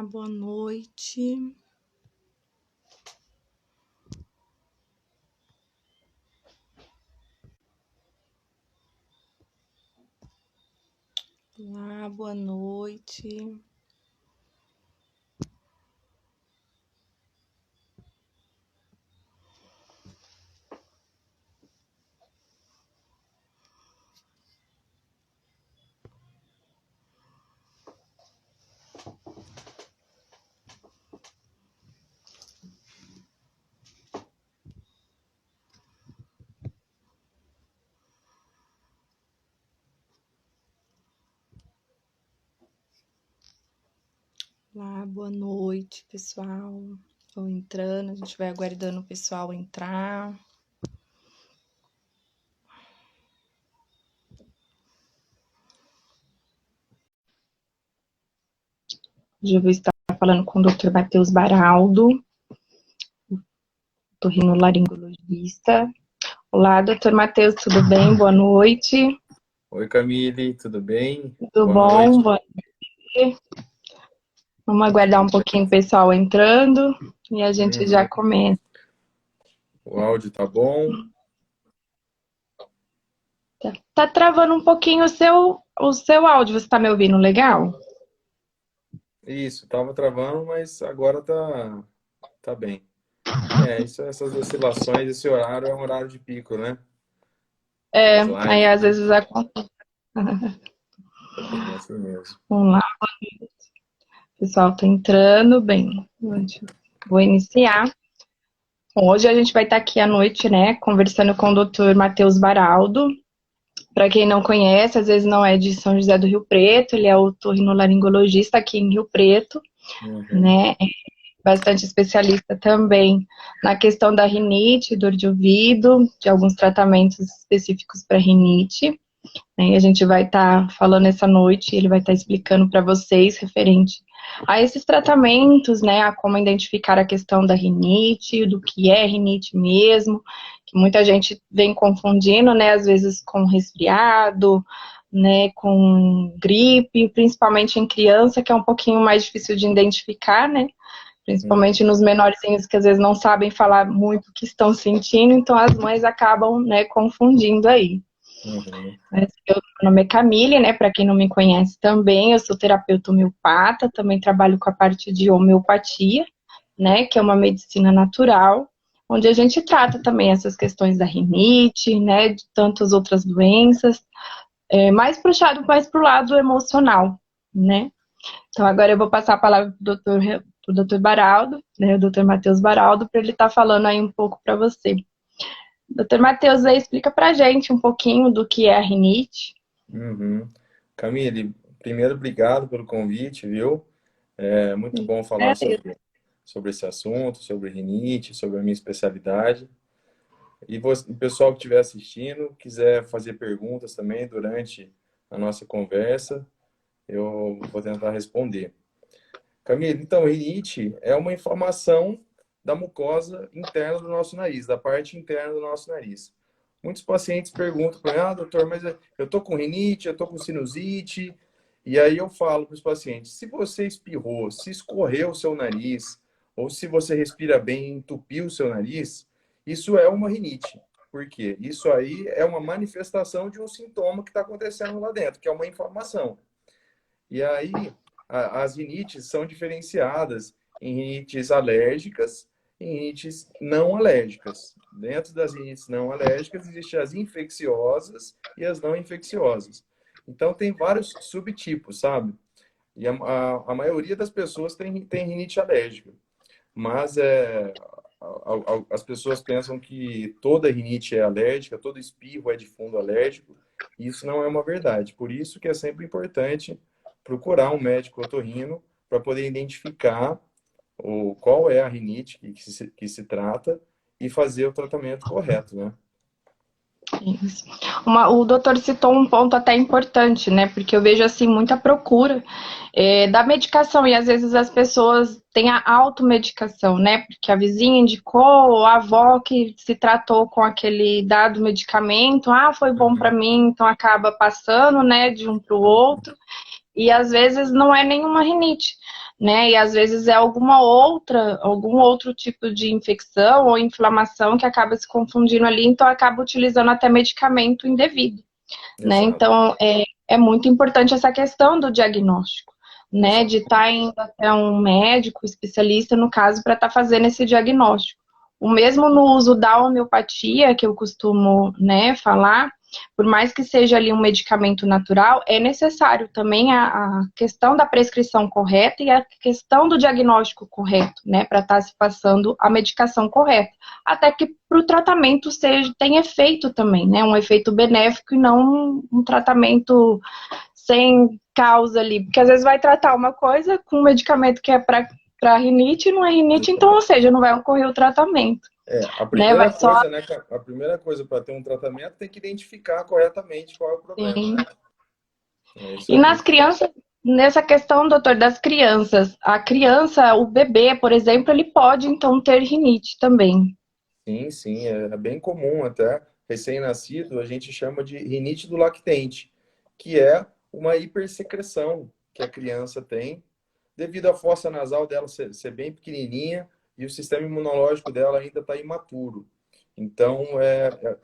boa noite. Olá, boa noite. Olá, boa noite, pessoal. Estou entrando, a gente vai aguardando o pessoal entrar. Hoje eu vou estar falando com o Dr. Matheus Baraldo, otorrinolaringologista. Olá, Dr. Matheus, tudo bem? Boa noite. Oi, Camille, tudo bem? Tudo Boa bom? noite. Boa noite. Vamos aguardar um pouquinho o pessoal entrando e a gente já começa. O áudio tá bom? Tá travando um pouquinho o seu áudio, você tá me ouvindo legal? Isso, tava travando, mas agora tá bem. Essas oscilações, esse horário é um horário de pico, né? É, As aí lives, às né? vezes acontece. É assim mesmo. Vamos lá, o pessoal tá entrando, bem, vou iniciar. Bom, hoje a gente vai estar aqui à noite, né, conversando com o Dr. Matheus Baraldo. Para quem não conhece, às vezes não é de São José do Rio Preto, ele é otorrinolaringologista aqui em Rio Preto, Uhum. né, bastante especialista também na questão da rinite, dor de ouvido, de alguns tratamentos específicos para rinite, né, e a gente vai estar falando essa noite, ele vai estar explicando para vocês referente a esses tratamentos, né, a como identificar a questão da rinite, do que é rinite mesmo, que muita gente vem confundindo, né, às vezes com resfriado, né, com gripe, principalmente em criança, que é um pouquinho mais difícil de identificar, né, principalmente nos menorzinhos que às vezes não sabem falar muito o que estão sentindo, então as mães acabam, né, confundindo aí. Uhum. Meu nome é Camille, né? Para quem não me conhece também, eu sou terapeuta homeopata, também trabalho com a parte de homeopatia, né? Que é uma medicina natural, onde a gente trata também essas questões da rinite, né? De tantas outras doenças, mais puxado mais para o lado emocional, né? Então agora eu vou passar a palavra pro doutor Baraldo, né? O doutor Matheus Baraldo, para ele estar falando aí um pouco para você. Doutor Matheus, aí explica pra gente um pouquinho do que é a rinite. Uhum. Camille, primeiro, obrigado pelo convite, viu? É muito bom falar sobre esse assunto, sobre rinite, sobre a minha especialidade. E o pessoal que estiver assistindo, quiser fazer perguntas também durante a nossa conversa, eu vou tentar responder. Camila, então, rinite é uma inflamação da mucosa interna do nosso nariz, da parte interna do nosso nariz. Muitos pacientes perguntam para mim, doutor, mas eu tô com rinite, eu tô com sinusite. E aí eu falo para os pacientes, se você espirrou, se escorreu o seu nariz, ou se você respira bem e entupiu o seu nariz, isso é uma rinite. Por quê? Isso aí é uma manifestação de um sintoma que está acontecendo lá dentro, que é uma inflamação. E aí, as rinites são diferenciadas em rinites alérgicas e rinites não alérgicas. Dentro das rinites não alérgicas, existem as infecciosas e as não infecciosas. Então, tem vários subtipos, sabe? E a maioria das pessoas tem rinite alérgica. Mas as pessoas pensam que toda rinite é alérgica, todo espirro é de fundo alérgico. E isso não é uma verdade. Por isso que é sempre importante procurar um médico otorrino para poder identificar qual é a rinite que se trata e fazer o tratamento correto, né? Isso. O doutor citou um ponto até importante, né? Porque eu vejo assim muita procura da medicação e às vezes as pessoas têm a automedicação, né? Porque a vizinha indicou, ou a avó que se tratou com aquele dado medicamento, foi bom para mim, então acaba passando, né, de um para o outro. E às vezes não é nenhuma rinite, né? E às vezes é algum outro tipo de infecção ou inflamação que acaba se confundindo ali, então acaba utilizando até medicamento indevido, né? Exato, Então é muito importante essa questão do diagnóstico, né? exato. De estar indo até um médico especialista, no caso, para estar fazendo esse diagnóstico. O mesmo no uso da homeopatia, que eu costumo, né, falar, por mais que seja ali um medicamento natural, é necessário também a questão da prescrição correta e a questão do diagnóstico correto, né, para estar se passando a medicação correta. Até que para o tratamento tem efeito também, né, um efeito benéfico e não um tratamento sem causa ali. Porque às vezes vai tratar uma coisa com um medicamento que é para rinite e não é rinite, então, ou seja, não vai ocorrer o tratamento. A Né? Vai primeira só coisa, né, a primeira coisa para ter um tratamento tem que identificar corretamente qual é o problema, assim. né? É isso E nas aí. crianças, nessa questão, doutor, das crianças, a criança, o bebê, por exemplo, ele pode então ter rinite também. Sim, sim, é bem comum até. Recém-nascido, a gente chama de rinite do lactente, que é uma hipersecreção que a criança tem, devido à fossa nasal dela ser bem pequenininha e o sistema imunológico dela ainda está imaturo. Então,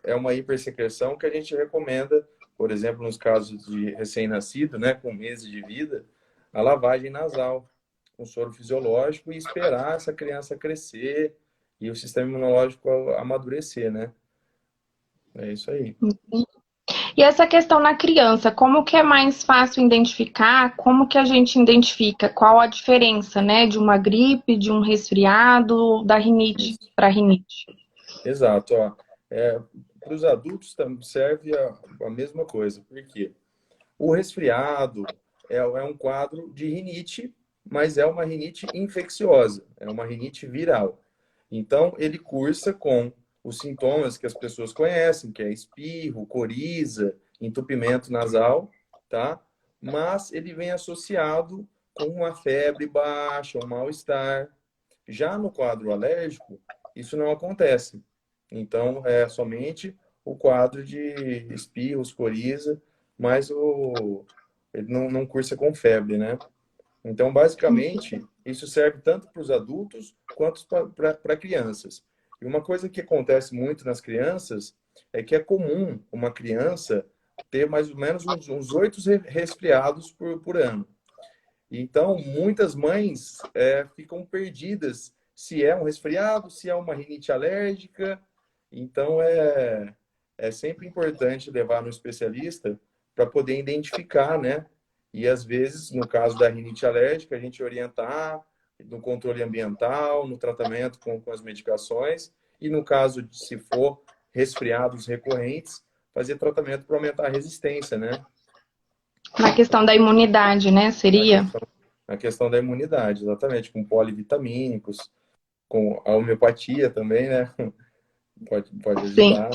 é uma hipersecreção que a gente recomenda, por exemplo, nos casos de recém-nascido, né, com meses de vida, a lavagem nasal com soro fisiológico e esperar essa criança crescer e o sistema imunológico amadurecer, né? É isso aí. E essa questão na criança, como que é mais fácil identificar? Como que a gente identifica? Qual a diferença, né, de uma gripe, de um resfriado, da rinite Isso. para rinite? Exato, ó. Para os adultos também serve a mesma coisa. Por quê? O resfriado é um quadro de rinite, mas é uma rinite infecciosa, é uma rinite viral. Então, ele cursa com os sintomas que as pessoas conhecem, que é espirro, coriza, entupimento nasal, tá? Mas ele vem associado com uma febre baixa, um mal-estar. Já no quadro alérgico, isso não acontece. Então, é somente o quadro de espirros, coriza, mas ele não cursa com febre, né? Então, basicamente, isso serve tanto para os adultos quanto para crianças. E uma coisa que acontece muito nas crianças é que é comum uma criança ter mais ou menos uns 8 resfriados por ano. Então, muitas mães ficam perdidas se é um resfriado, se é uma rinite alérgica. Então, é sempre importante levar no especialista para poder identificar, né? E às vezes, no caso da rinite alérgica, a gente orientar no controle ambiental, no tratamento com as medicações, e no caso de se for resfriados recorrentes, fazer tratamento para aumentar a resistência, né? Na questão da imunidade, né? Na Seria? questão, na questão da imunidade, exatamente, com polivitamínicos, com a homeopatia também, né? Pode Sim. ajudar.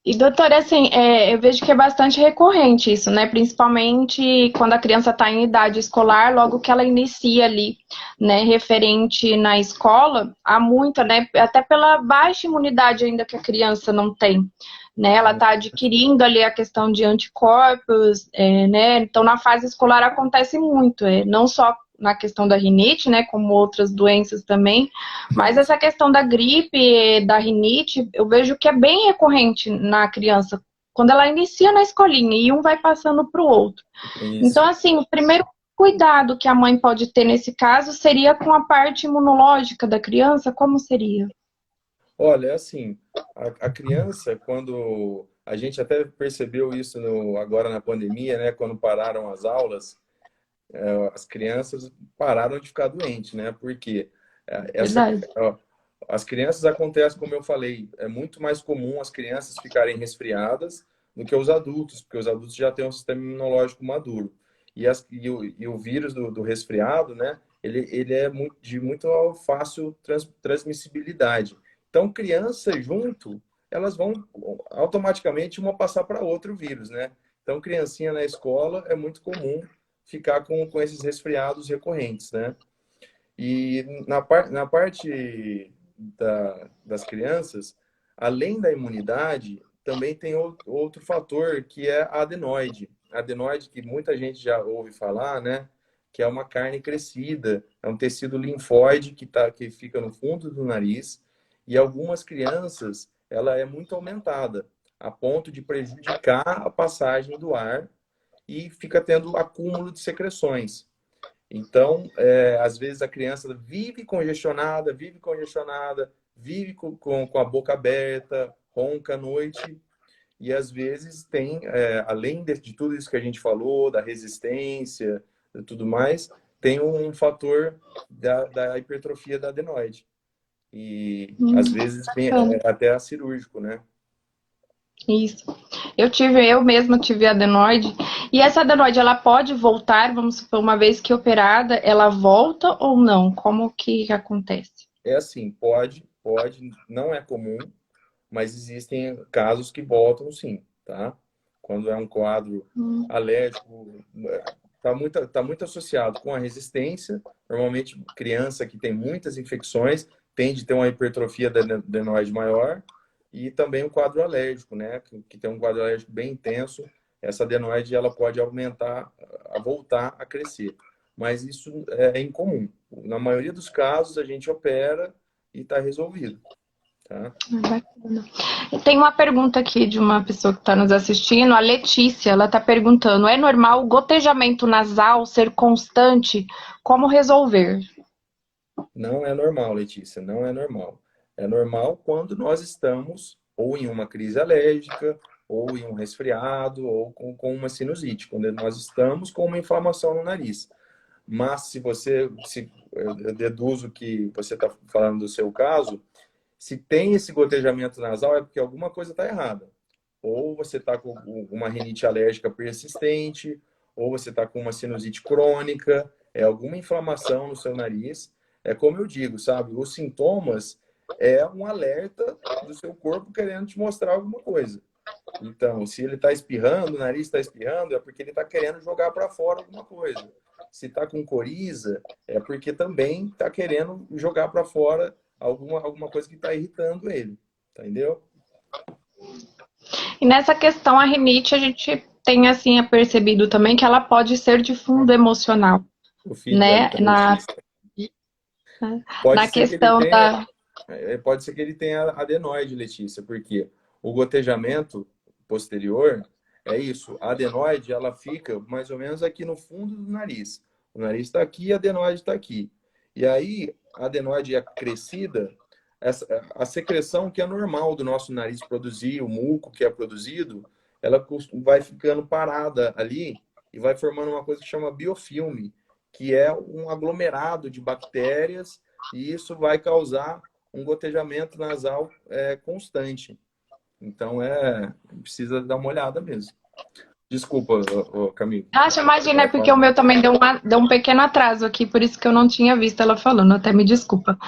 E, doutora, assim, eu vejo que é bastante recorrente isso, né? Principalmente quando a criança está em idade escolar, logo que ela inicia ali, né? Referente na escola, há muita, né? Até pela baixa imunidade ainda que a criança não tem, né? Ela está adquirindo ali a questão de anticorpos, né? Então, na fase escolar acontece muito, não só na questão da rinite, né? Como outras doenças também, mas Isso, essa questão da gripe, da rinite, eu vejo que é bem recorrente na criança, quando ela inicia na escolinha e um vai passando para o outro. Então, isso. assim, o primeiro cuidado que a mãe pode ter nesse caso seria com a parte imunológica da criança, como seria? Olha, é assim, a criança, quando a gente até percebeu isso agora na pandemia, né? Quando pararam as aulas, as crianças pararam de ficar doentes, né? Porque Verdade. ó, as crianças acontece, como eu falei, é muito mais comum as crianças ficarem resfriadas do que os adultos, porque os adultos já têm um sistema imunológico maduro. E o vírus do resfriado, né? Ele é de muito fácil transmissibilidade. Então, criança junto, elas vão automaticamente uma passar para outro vírus, né? Então, criancinha na escola é muito comum ficar com esses resfriados recorrentes, né? E na parte das crianças, além da imunidade, também tem outro fator que é a adenoide. A adenoide, que muita gente já ouve falar, né? que é uma carne crescida, é um tecido linfóide que fica no fundo do nariz, e algumas crianças, ela é muito aumentada, a ponto de prejudicar a passagem do ar e fica tendo acúmulo de secreções. Então, às vezes a criança vive congestionada, vive com a boca aberta, ronca à noite, e às vezes tem, além de tudo isso que a gente falou, da resistência e tudo mais, tem um fator da hipertrofia da adenoide. E às vezes vem até cirúrgico, né? Isso. Eu mesma tive adenoide. E essa adenoide, ela pode voltar, vamos supor, uma vez que operada, ela volta ou não? Como que acontece? É assim, pode, não é comum, mas existem casos que voltam sim, tá? Quando é um quadro alérgico, tá muito associado com a resistência. Normalmente, criança que tem muitas infecções tende a ter uma hipertrofia da adenoide maior, e também o quadro alérgico, né? Que tem um quadro alérgico bem intenso, essa adenoide ela pode aumentar, voltar a crescer. Mas isso é incomum. Na maioria dos casos, a gente opera e está resolvido. Tá? Bacana. Tem uma pergunta aqui de uma pessoa que está nos assistindo, a Letícia, ela está perguntando, é normal o gotejamento nasal ser constante? Como resolver? Não é normal, Letícia, não é normal. É normal quando nós estamos ou em uma crise alérgica, ou em um resfriado, ou com uma sinusite, quando nós estamos com uma inflamação no nariz. Mas se eu deduzo que você está falando do seu caso, se tem esse gotejamento nasal é porque alguma coisa está errada. Ou você está com uma rinite alérgica persistente, ou você está com uma sinusite crônica, é alguma inflamação no seu nariz. É como eu digo, sabe? Os sintomas é um alerta do seu corpo querendo te mostrar alguma coisa. Então, se ele está espirrando, o nariz está espirrando, é porque ele está querendo jogar para fora alguma coisa. Se está com coriza, é porque também está querendo jogar para fora alguma coisa que está irritando ele. Entendeu? E nessa questão, a rinite, a gente tem assim percebido também que ela pode ser de fundo emocional, O filho né? da Letícia. Pode Na ser que ele questão tenha, da... pode ser que ele tenha adenoide, Letícia, porque o gotejamento posterior é isso. A adenoide, ela fica mais ou menos aqui no fundo do nariz. O nariz está aqui e a adenoide está aqui. E aí, a adenoide é crescida, a secreção que é normal do nosso nariz produzir, o muco que é produzido, ela vai ficando parada ali e vai formando uma coisa que chama biofilme, que é um aglomerado de bactérias, e isso vai causar um gotejamento nasal constante. Então, precisa dar uma olhada mesmo. Desculpa, Camilo. Acho, imagina, é porque o meu também deu um pequeno atraso aqui, por isso que eu não tinha visto ela falando, até me desculpa.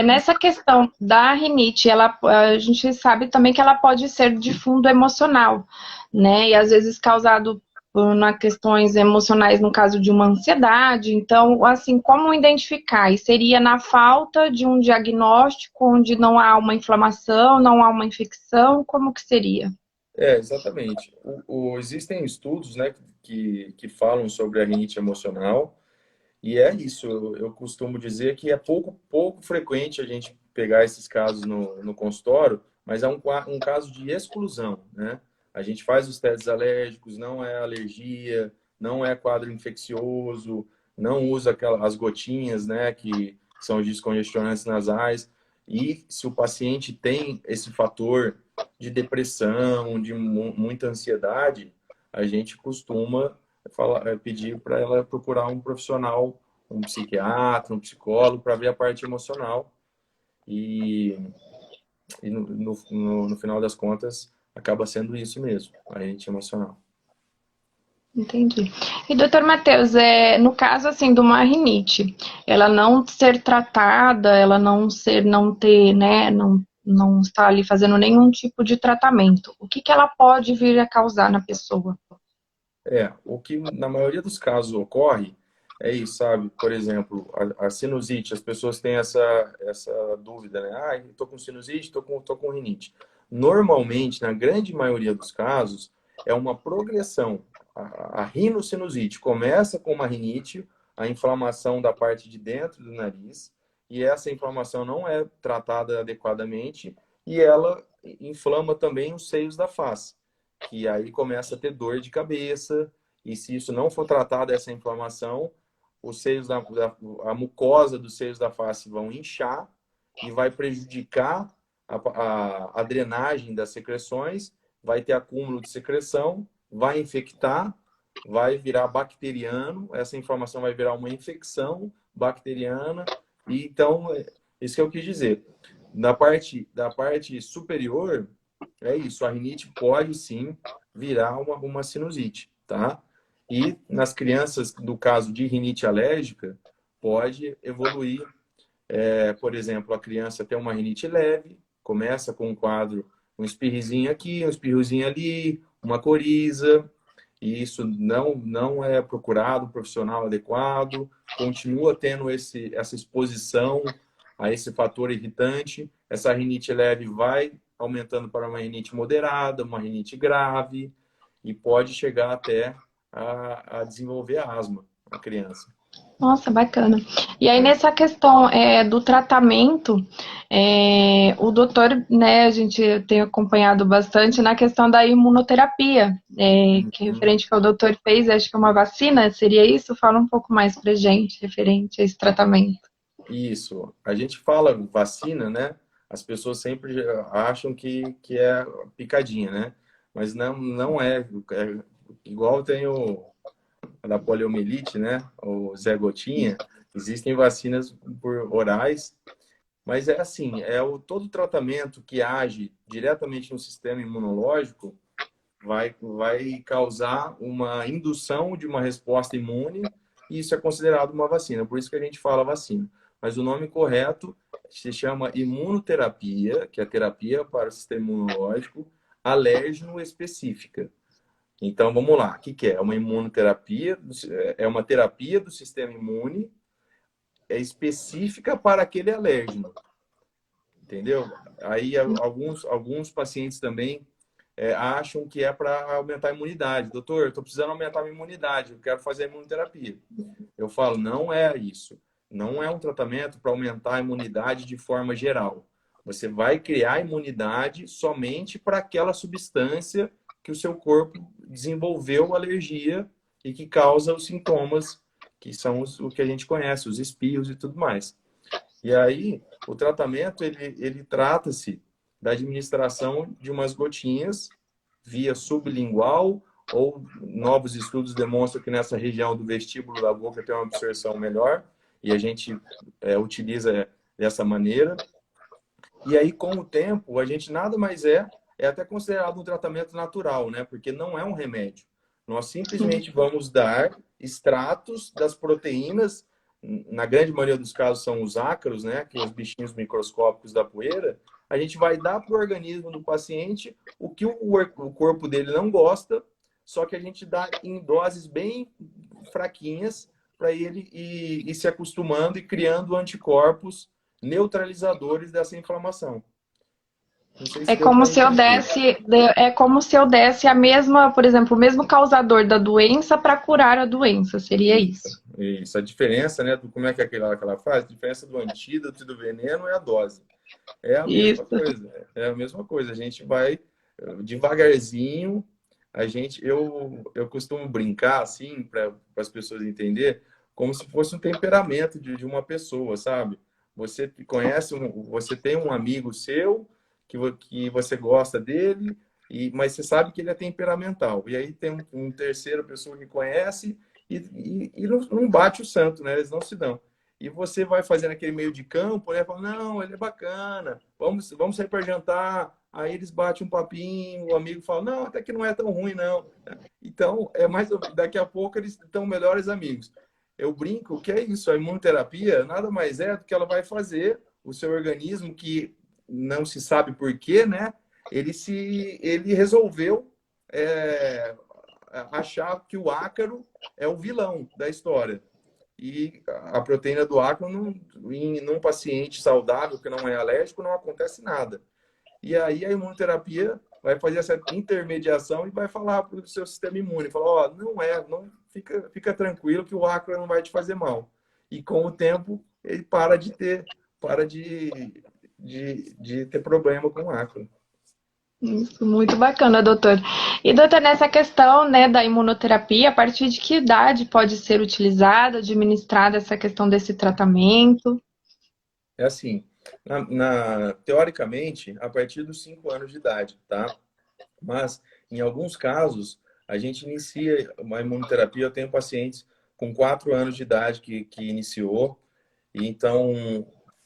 Nessa questão da rinite, a gente sabe também que ela pode ser de fundo emocional, né? E às vezes causado por questões emocionais, no caso de uma ansiedade. Então, assim, como identificar? E seria na falta de um diagnóstico onde não há uma inflamação, não há uma infecção, como que seria? Exatamente. Existem estudos, né, que falam sobre a rinite emocional, e é isso. Eu costumo dizer que é pouco frequente a gente pegar esses casos no consultório, mas é um caso de exclusão, né? A gente faz os testes alérgicos, não é alergia, não é quadro infeccioso, não usa as gotinhas, né, que são os descongestionantes nasais. E se o paciente tem esse fator de depressão, de muita ansiedade, a gente costuma pedir para ela procurar um profissional, um psiquiatra, um psicólogo, para ver a parte emocional. E no final das contas, acaba sendo isso mesmo, a rinite emocional. Entendi. E doutor Matheus, no caso assim de uma rinite, ela não ser tratada, ela não ter, né, não estar ali fazendo nenhum tipo de tratamento, o que ela pode vir a causar na pessoa? O que na maioria dos casos ocorre é isso, sabe? Por exemplo, a sinusite, as pessoas têm essa dúvida, né? Ah, estou com sinusite, estou com rinite. Normalmente, na grande maioria dos casos, é uma progressão. A rinocinusite começa com uma rinite, a inflamação da parte de dentro do nariz, e essa inflamação não é tratada adequadamente, e ela inflama também os seios da face, que aí começa a ter dor de cabeça, e se isso não for tratado, essa inflamação, os seios a mucosa dos seios da face vão inchar e vai prejudicar a drenagem das secreções, vai ter acúmulo de secreção, vai infectar, vai virar bacteriano, essa inflamação vai virar uma infecção bacteriana, e então, isso que eu quis dizer. Da parte superior, é isso, a rinite pode sim virar uma sinusite, tá? E nas crianças, no caso de rinite alérgica, pode evoluir. Por exemplo, a criança tem uma rinite leve, começa com um quadro, um espirrizinho aqui, um espirrozinho ali, uma coriza, e isso não é procurado um profissional adequado, continua tendo essa exposição a esse fator irritante, essa rinite leve vai aumentando para uma rinite moderada, uma rinite grave, e pode chegar até a desenvolver asma na criança. Nossa, bacana. E aí, nessa questão do tratamento, o doutor, né, a gente tem acompanhado bastante na questão da imunoterapia, que referente que o doutor fez, acho que é uma vacina, seria isso? Fala um pouco mais pra gente, referente a esse tratamento. Isso. A gente fala vacina, né? As pessoas sempre acham que é picadinha, né? Mas não é. Igual tem da poliomielite, né? O Zé Gotinha. Existem vacinas por orais, mas é assim, todo tratamento que age diretamente no sistema imunológico vai causar uma indução de uma resposta imune, e isso é considerado uma vacina. Por isso que a gente fala vacina. Mas o nome correto se chama imunoterapia, que é a terapia para o sistema imunológico alérgeno específica. Então, vamos lá. O que é? É uma imunoterapia, é uma terapia do sistema imune específica para aquele alérgeno. Entendeu? Aí, alguns pacientes também acham que é para aumentar a imunidade. Doutor, eu estou precisando aumentar a minha imunidade, eu quero fazer a imunoterapia. Eu falo, não é isso. Não é um tratamento para aumentar a imunidade de forma geral. Você vai criar imunidade somente para aquela substância que o seu corpo desenvolveu alergia e que causa os sintomas, que são o que a gente conhece, os espios e tudo mais. E aí, o tratamento, ele trata-se da administração de umas gotinhas via sublingual, ou novos estudos demonstram que nessa região do vestíbulo da boca tem uma absorção melhor, e a gente utiliza dessa maneira. E aí, com o tempo, a gente nada mais é até considerado um tratamento natural, né? Porque não é um remédio. Nós simplesmente vamos dar extratos das proteínas, na grande maioria dos casos são os ácaros, né? Que são os bichinhos microscópicos da poeira. A gente vai dar para o organismo do paciente o que o corpo dele não gosta, só que a gente dá em doses bem fraquinhas para ele ir se acostumando e criando anticorpos neutralizadores dessa inflamação. Não sei se É deu como para se eu entender. desse a mesma, por exemplo, o mesmo causador da doença para curar a doença, seria isso? Isso. A diferença, né, do como é que ela faz, a diferença do antídoto e do veneno é a dose. É a mesma Isso. coisa. É a mesma coisa. A gente vai devagarzinho. Eu costumo brincar assim para as pessoas entenderem, como se fosse um temperamento de uma pessoa, sabe? Você você tem um amigo seu que você gosta dele, mas você sabe que ele é temperamental. E aí tem um terceira pessoa que conhece e não bate o santo, né? Eles não se dão. E você vai fazendo aquele meio de campo, né? Fala, não, ele é bacana, vamos sair para jantar. Aí eles batem um papinho, o amigo fala, não, até que não é tão ruim, não. Então, daqui a pouco eles estão melhores amigos. Eu brinco que é isso, a imunoterapia nada mais é do que ela vai fazer o seu organismo, que não se sabe por quê, né? Ele resolveu achar que o ácaro é o vilão da história. E a proteína do ácaro, num paciente saudável que não é alérgico, não acontece nada. E aí a imunoterapia vai fazer essa intermediação e vai falar para o seu sistema imune, falar, ó, não fica tranquilo que o ácaro não vai te fazer mal. E com o tempo ele para de ter problema com o ácaro. Isso, muito bacana, doutor. E, doutor, nessa questão, né, da imunoterapia, a partir de que idade pode ser utilizada, administrada essa questão desse tratamento? É assim, teoricamente, a partir dos 5 anos de idade, tá? Mas, em alguns casos, a gente inicia uma imunoterapia. Eu tenho pacientes com 4 anos de idade que iniciou, e então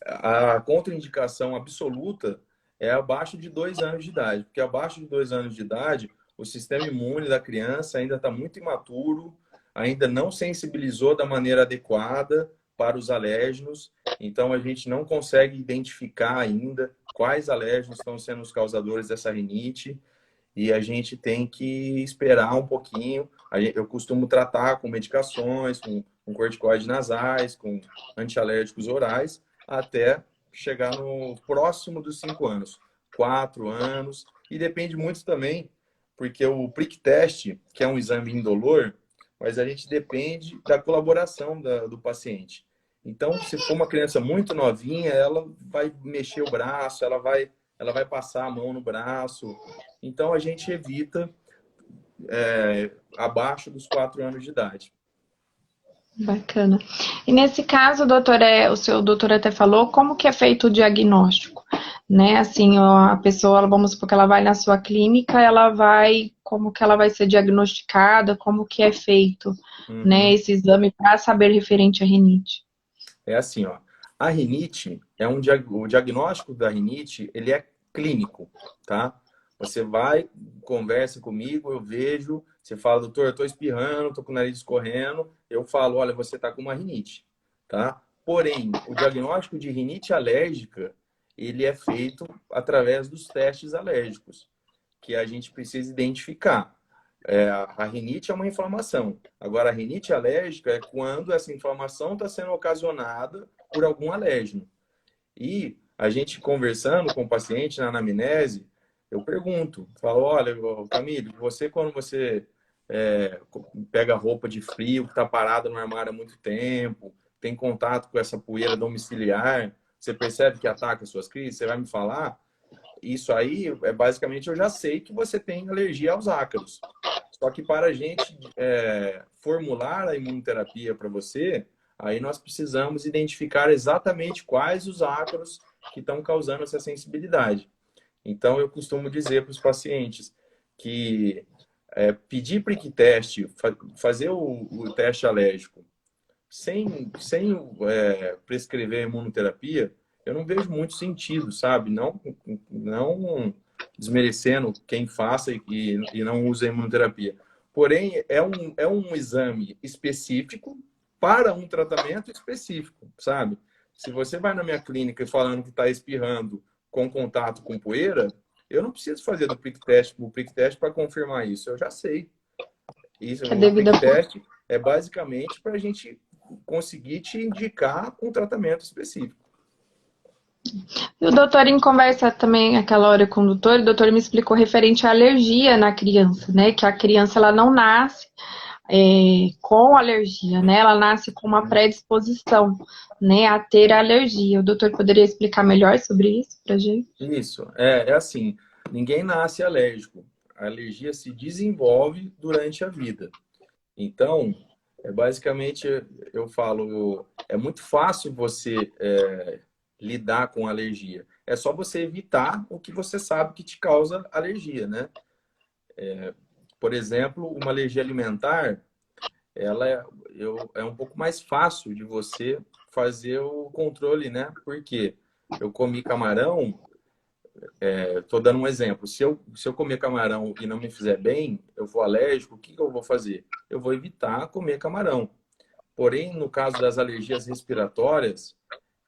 a contraindicação absoluta é abaixo de 2 anos de idade, porque abaixo de 2 anos de idade, o sistema imune da criança ainda está muito imaturo, ainda não sensibilizou da maneira adequada para os alérgenos, então a gente não consegue identificar ainda quais alérgenos estão sendo os causadores dessa rinite, e a gente tem que esperar um pouquinho. Eu costumo tratar com medicações, com corticoides nasais, com antialérgicos orais, até chegar no próximo dos 5 anos, 4 anos, e depende muito também, porque o prick test, que é um exame indolor, mas a gente depende da colaboração do paciente. Então, se for uma criança muito novinha, ela vai mexer o braço, ela vai passar a mão no braço. Então, a gente evita abaixo dos 4 anos de idade. Bacana. E nesse caso, doutor, o seu doutor até falou, como que é feito o diagnóstico? Né, assim, a pessoa, vamos supor que ela vai na sua clínica, como que ela vai ser diagnosticada, como que é feito, né, esse exame para saber referente à rinite? É assim, ó, a rinite, o diagnóstico da rinite, ele é clínico, tá? Você vai, conversa comigo, eu vejo, você fala, doutor, eu tô espirrando, tô com o nariz escorrendo, eu falo, olha, você tá com uma rinite, tá? Porém, o diagnóstico de rinite alérgica, ele é feito através dos testes alérgicos, que a gente precisa identificar. A rinite é uma inflamação. Agora, a rinite alérgica é quando essa inflamação está sendo ocasionada por algum alérgeno. E a gente conversando com o paciente na anamnese, eu pergunto, falo, olha, Camille, quando você pega roupa de frio, que está parada no armário há muito tempo, tem contato com essa poeira domiciliar, você percebe que ataca as suas crises? Você vai me falar? Isso aí, basicamente, eu já sei que você tem alergia aos ácaros. Só que para a gente formular a imunoterapia para você, aí nós precisamos identificar exatamente quais os ácaros que estão causando essa sensibilidade. Então, eu costumo dizer para os pacientes que pedir prick test, fazer o teste alérgico, sem prescrever a imunoterapia, eu não vejo muito sentido, sabe? Não desmerecendo quem faça e não usa a imunoterapia. Porém, é um exame específico para um tratamento específico, sabe? Se você vai na minha clínica falando que está espirrando com contato com poeira, eu não preciso fazer o prick test para confirmar isso, eu já sei. Isso, o prick test é basicamente para a gente conseguir te indicar um tratamento específico. E o doutor, em conversa também, aquela hora com o doutor me explicou referente à alergia na criança, né? Que a criança, ela não nasce com alergia, né? Ela nasce com uma predisposição, né, a ter alergia. O doutor poderia explicar melhor sobre isso pra gente? Isso, é assim, ninguém nasce alérgico. A alergia se desenvolve durante a vida. Então, basicamente, eu falo, é muito fácil você lidar com alergia. É só você evitar o que você sabe que te causa alergia, né? Por exemplo, uma alergia alimentar, ela é um pouco mais fácil de você fazer o controle, né? Porque eu comi camarão, estou dando um exemplo. Se eu comer camarão e não me fizer bem, eu vou alérgico, o que eu vou fazer? Eu vou evitar comer camarão. Porém, no caso das alergias respiratórias,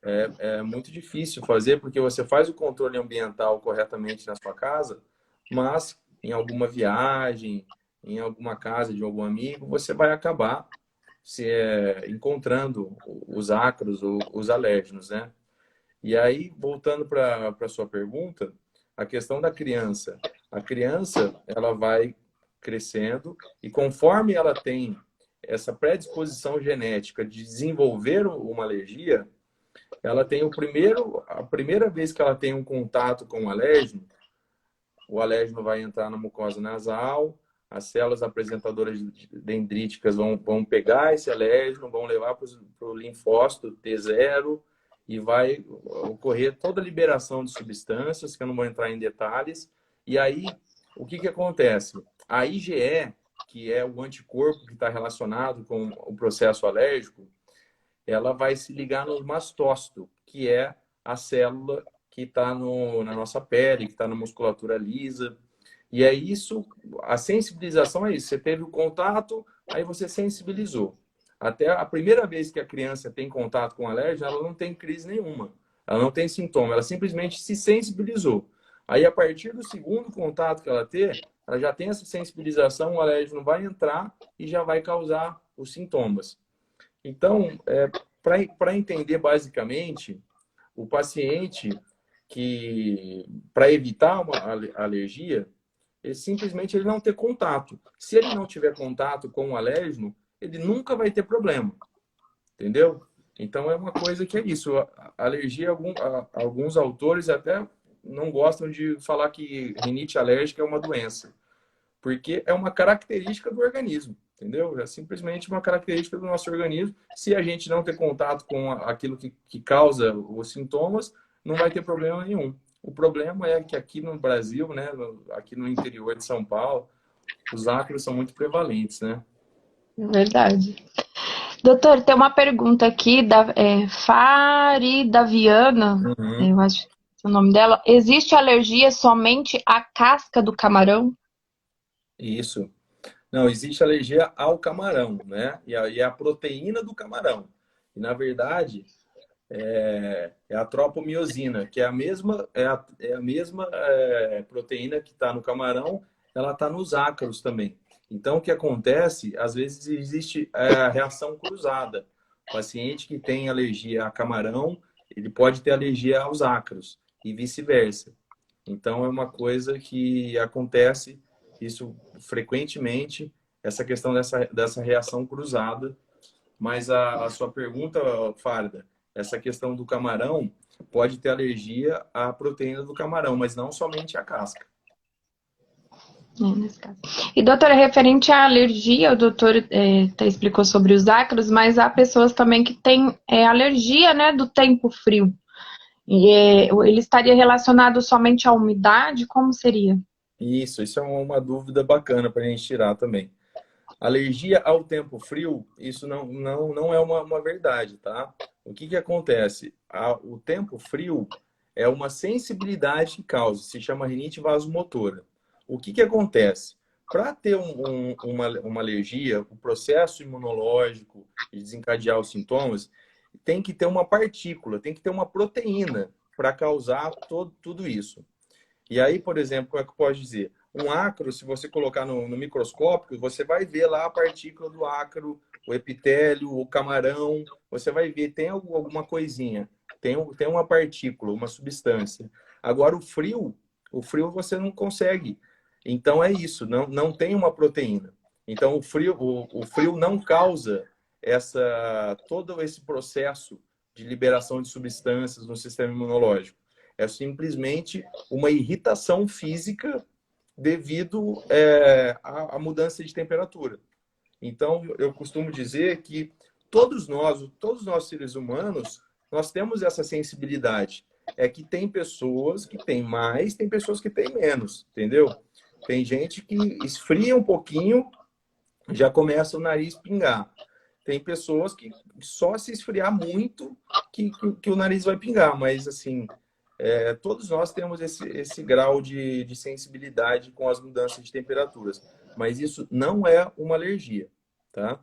é muito difícil fazer, porque você faz o controle ambiental corretamente na sua casa, mas em alguma viagem, em alguma casa de algum amigo, você vai acabar encontrando os ácaros ou os alérgenos, né? E aí, voltando para a sua pergunta, a questão da criança, A criança, ela vai crescendo e conforme ela tem essa predisposição genética de desenvolver uma alergia, ela tem a primeira vez que ela tem um contato com o alérgeno vai entrar na mucosa nasal, as células apresentadoras dendríticas vão pegar esse alérgeno, vão levar para o linfócito T0 e vai ocorrer toda a liberação de substâncias, que eu não vou entrar em detalhes. E aí, o que acontece? A IgE, que é o anticorpo que está relacionado com o processo alérgico, ela vai se ligar no mastócito, que é a célula que está na nossa pele, que está na musculatura lisa. E é isso, a sensibilização é isso. Você teve o contato, aí você sensibilizou. Até a primeira vez que a criança tem contato com alérgeno, ela não tem crise nenhuma. Ela não tem sintoma, ela simplesmente se sensibilizou. Aí, a partir do segundo contato que ela ter, ela já tem essa sensibilização, o alérgeno vai entrar e já vai causar os sintomas. Então, para entender basicamente, o paciente que, para evitar uma alergia, simplesmente ele não ter contato. Se ele não tiver contato com o alérgeno, ele nunca vai ter problema. Entendeu? Então, é uma coisa que é isso. A alergia, alguns autores até não gostam de falar que rinite alérgica é uma doença, porque é uma característica do organismo, entendeu? É simplesmente uma característica do nosso organismo. Se a gente não ter contato com aquilo que causa os sintomas, não vai ter problema nenhum. O problema é que aqui no Brasil, né, aqui no interior de São Paulo, os ácaros são muito prevalentes, né? Verdade. Doutor, tem uma pergunta aqui da Farida Viana, eu acho que é o nome dela. Existe alergia somente à casca do camarão? Isso. Não, existe alergia ao camarão, né? E a proteína do camarão. E, na verdade, é a tropomiosina, que é a mesma, proteína que está no camarão, ela está nos ácaros também. Então, o que acontece, às vezes existe a reação cruzada. O paciente que tem alergia a camarão, ele pode ter alergia aos ácaros e vice-versa. Então, é uma coisa que acontece isso frequentemente, essa questão dessa reação cruzada. Mas a sua pergunta, Farda, essa questão do camarão, pode ter alergia à proteína do camarão, mas não somente à casca. Nesse caso. E, doutora, referente à alergia, o doutor explicou sobre os ácaros, mas há pessoas também que têm alergia, né, do tempo frio. E, ele estaria relacionado somente à umidade? Como seria? Isso é uma dúvida bacana para a gente tirar também. Alergia ao tempo frio, isso não é uma verdade, tá? O que acontece? O tempo frio é uma sensibilidade que causa, se chama rinite vasomotora. O que acontece? Para ter uma alergia, o processo imunológico e desencadear os sintomas, tem que ter uma partícula, tem que ter uma proteína para causar tudo isso. E aí, por exemplo, como é que eu posso dizer? Um ácaro, se você colocar no microscópio, você vai ver lá a partícula do ácaro, o epitélio, o camarão, você vai ver, tem alguma coisinha, tem uma partícula, uma substância. Agora, o frio você não consegue. Então, é isso, não tem uma proteína. Então, o frio não causa todo esse processo de liberação de substâncias no sistema imunológico. É simplesmente uma irritação física devido à mudança de temperatura. Então, eu costumo dizer que todos nós seres humanos, nós temos essa sensibilidade. É que tem pessoas que têm mais, tem pessoas que têm menos, entendeu? Tem gente que esfria um pouquinho, já começa o nariz pingar. Tem pessoas que só se esfriar muito que o nariz vai pingar, mas assim, todos nós temos esse grau de sensibilidade com as mudanças de temperaturas, mas isso não é uma alergia, tá?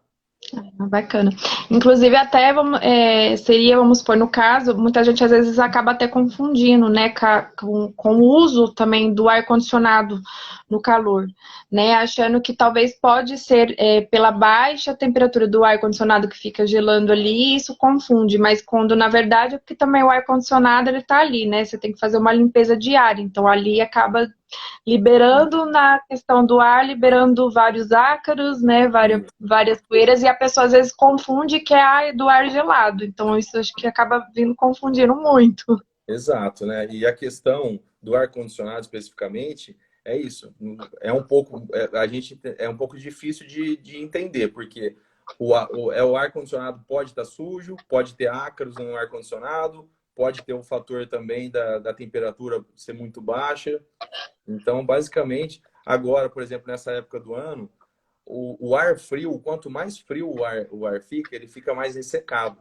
Bacana. Inclusive, até vamos supor, no caso, muita gente às vezes acaba até confundindo, né, com o uso também do ar-condicionado no calor, né, achando que talvez pode ser pela baixa temperatura do ar-condicionado que fica gelando ali, isso confunde, mas quando na verdade é porque também o ar-condicionado ele tá ali, né, você tem que fazer uma limpeza diária, então ali acaba liberando na questão do ar, liberando vários ácaros, né, várias poeiras, e a pessoa às vezes confunde que é do ar gelado. Então isso acho que acaba vindo confundindo muito. Exato, né? E a questão do ar-condicionado especificamente é isso. É um pouco, a gente é um pouco difícil de entender, porque o ar-condicionado pode estar sujo, pode ter ácaros no ar-condicionado, pode ter o fator também da temperatura ser muito baixa. Então, basicamente, agora, por exemplo, nessa época do ano, o ar frio, quanto mais frio o ar fica, ele fica mais ressecado.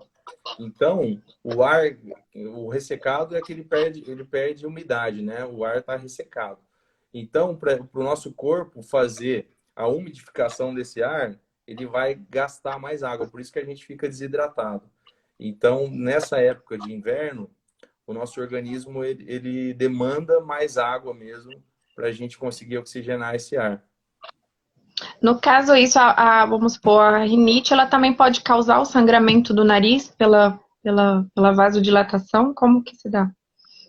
Então, o ressecado é que ele perde umidade, né? O ar está ressecado. Então, para o nosso corpo fazer a umidificação desse ar, ele vai gastar mais água, por isso que a gente fica desidratado. Então, nessa época de inverno, o nosso organismo ele demanda mais água mesmo para a gente conseguir oxigenar esse ar. No caso, isso, vamos supor, a rinite, ela também pode causar o sangramento do nariz pela vasodilatação? Como que se dá?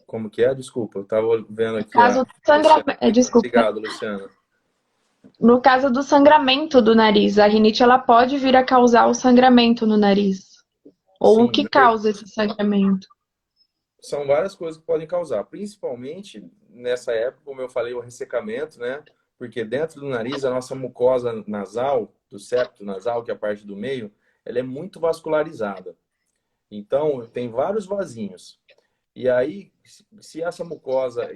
Como que é? Desculpa, eu estava vendo No aqui caso a do sangramento, Luciana. desculpa. Obrigado, Luciana. No caso do sangramento do nariz, a rinite, ela pode vir a causar o sangramento no nariz. Ou o Sim, que causa esse sangramento? são várias coisas que podem causar, principalmente nessa época, como eu falei, o ressecamento, né? Porque dentro do nariz, a nossa mucosa nasal, do septo nasal, que é a parte do meio, ela é muito vascularizada. Então, tem vários vasinhos. E aí, se essa mucosa,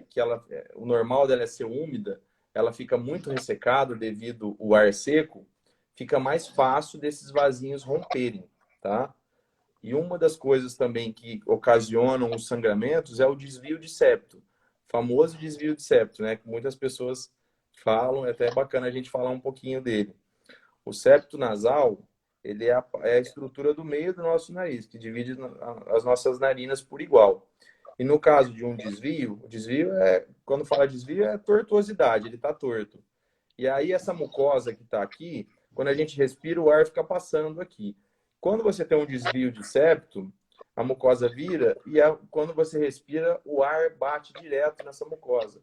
o normal dela é ser úmida, ela fica muito ressecada devido ao ar seco, fica mais fácil desses vasinhos romperem, tá? E uma das coisas também que ocasionam os sangramentos é o desvio de septo. O famoso desvio de septo, né? Que muitas pessoas falam, é até bacana a gente falar um pouquinho dele. O septo nasal, ele é a estrutura do meio do nosso nariz, que divide as nossas narinas por igual. E no caso de um desvio, o desvio quando fala desvio, é tortuosidade, ele está torto. E aí essa mucosa que está aqui, quando a gente respira, o ar fica passando aqui. Quando você tem um desvio de septo, a mucosa vira e quando você respira, o ar bate direto nessa mucosa.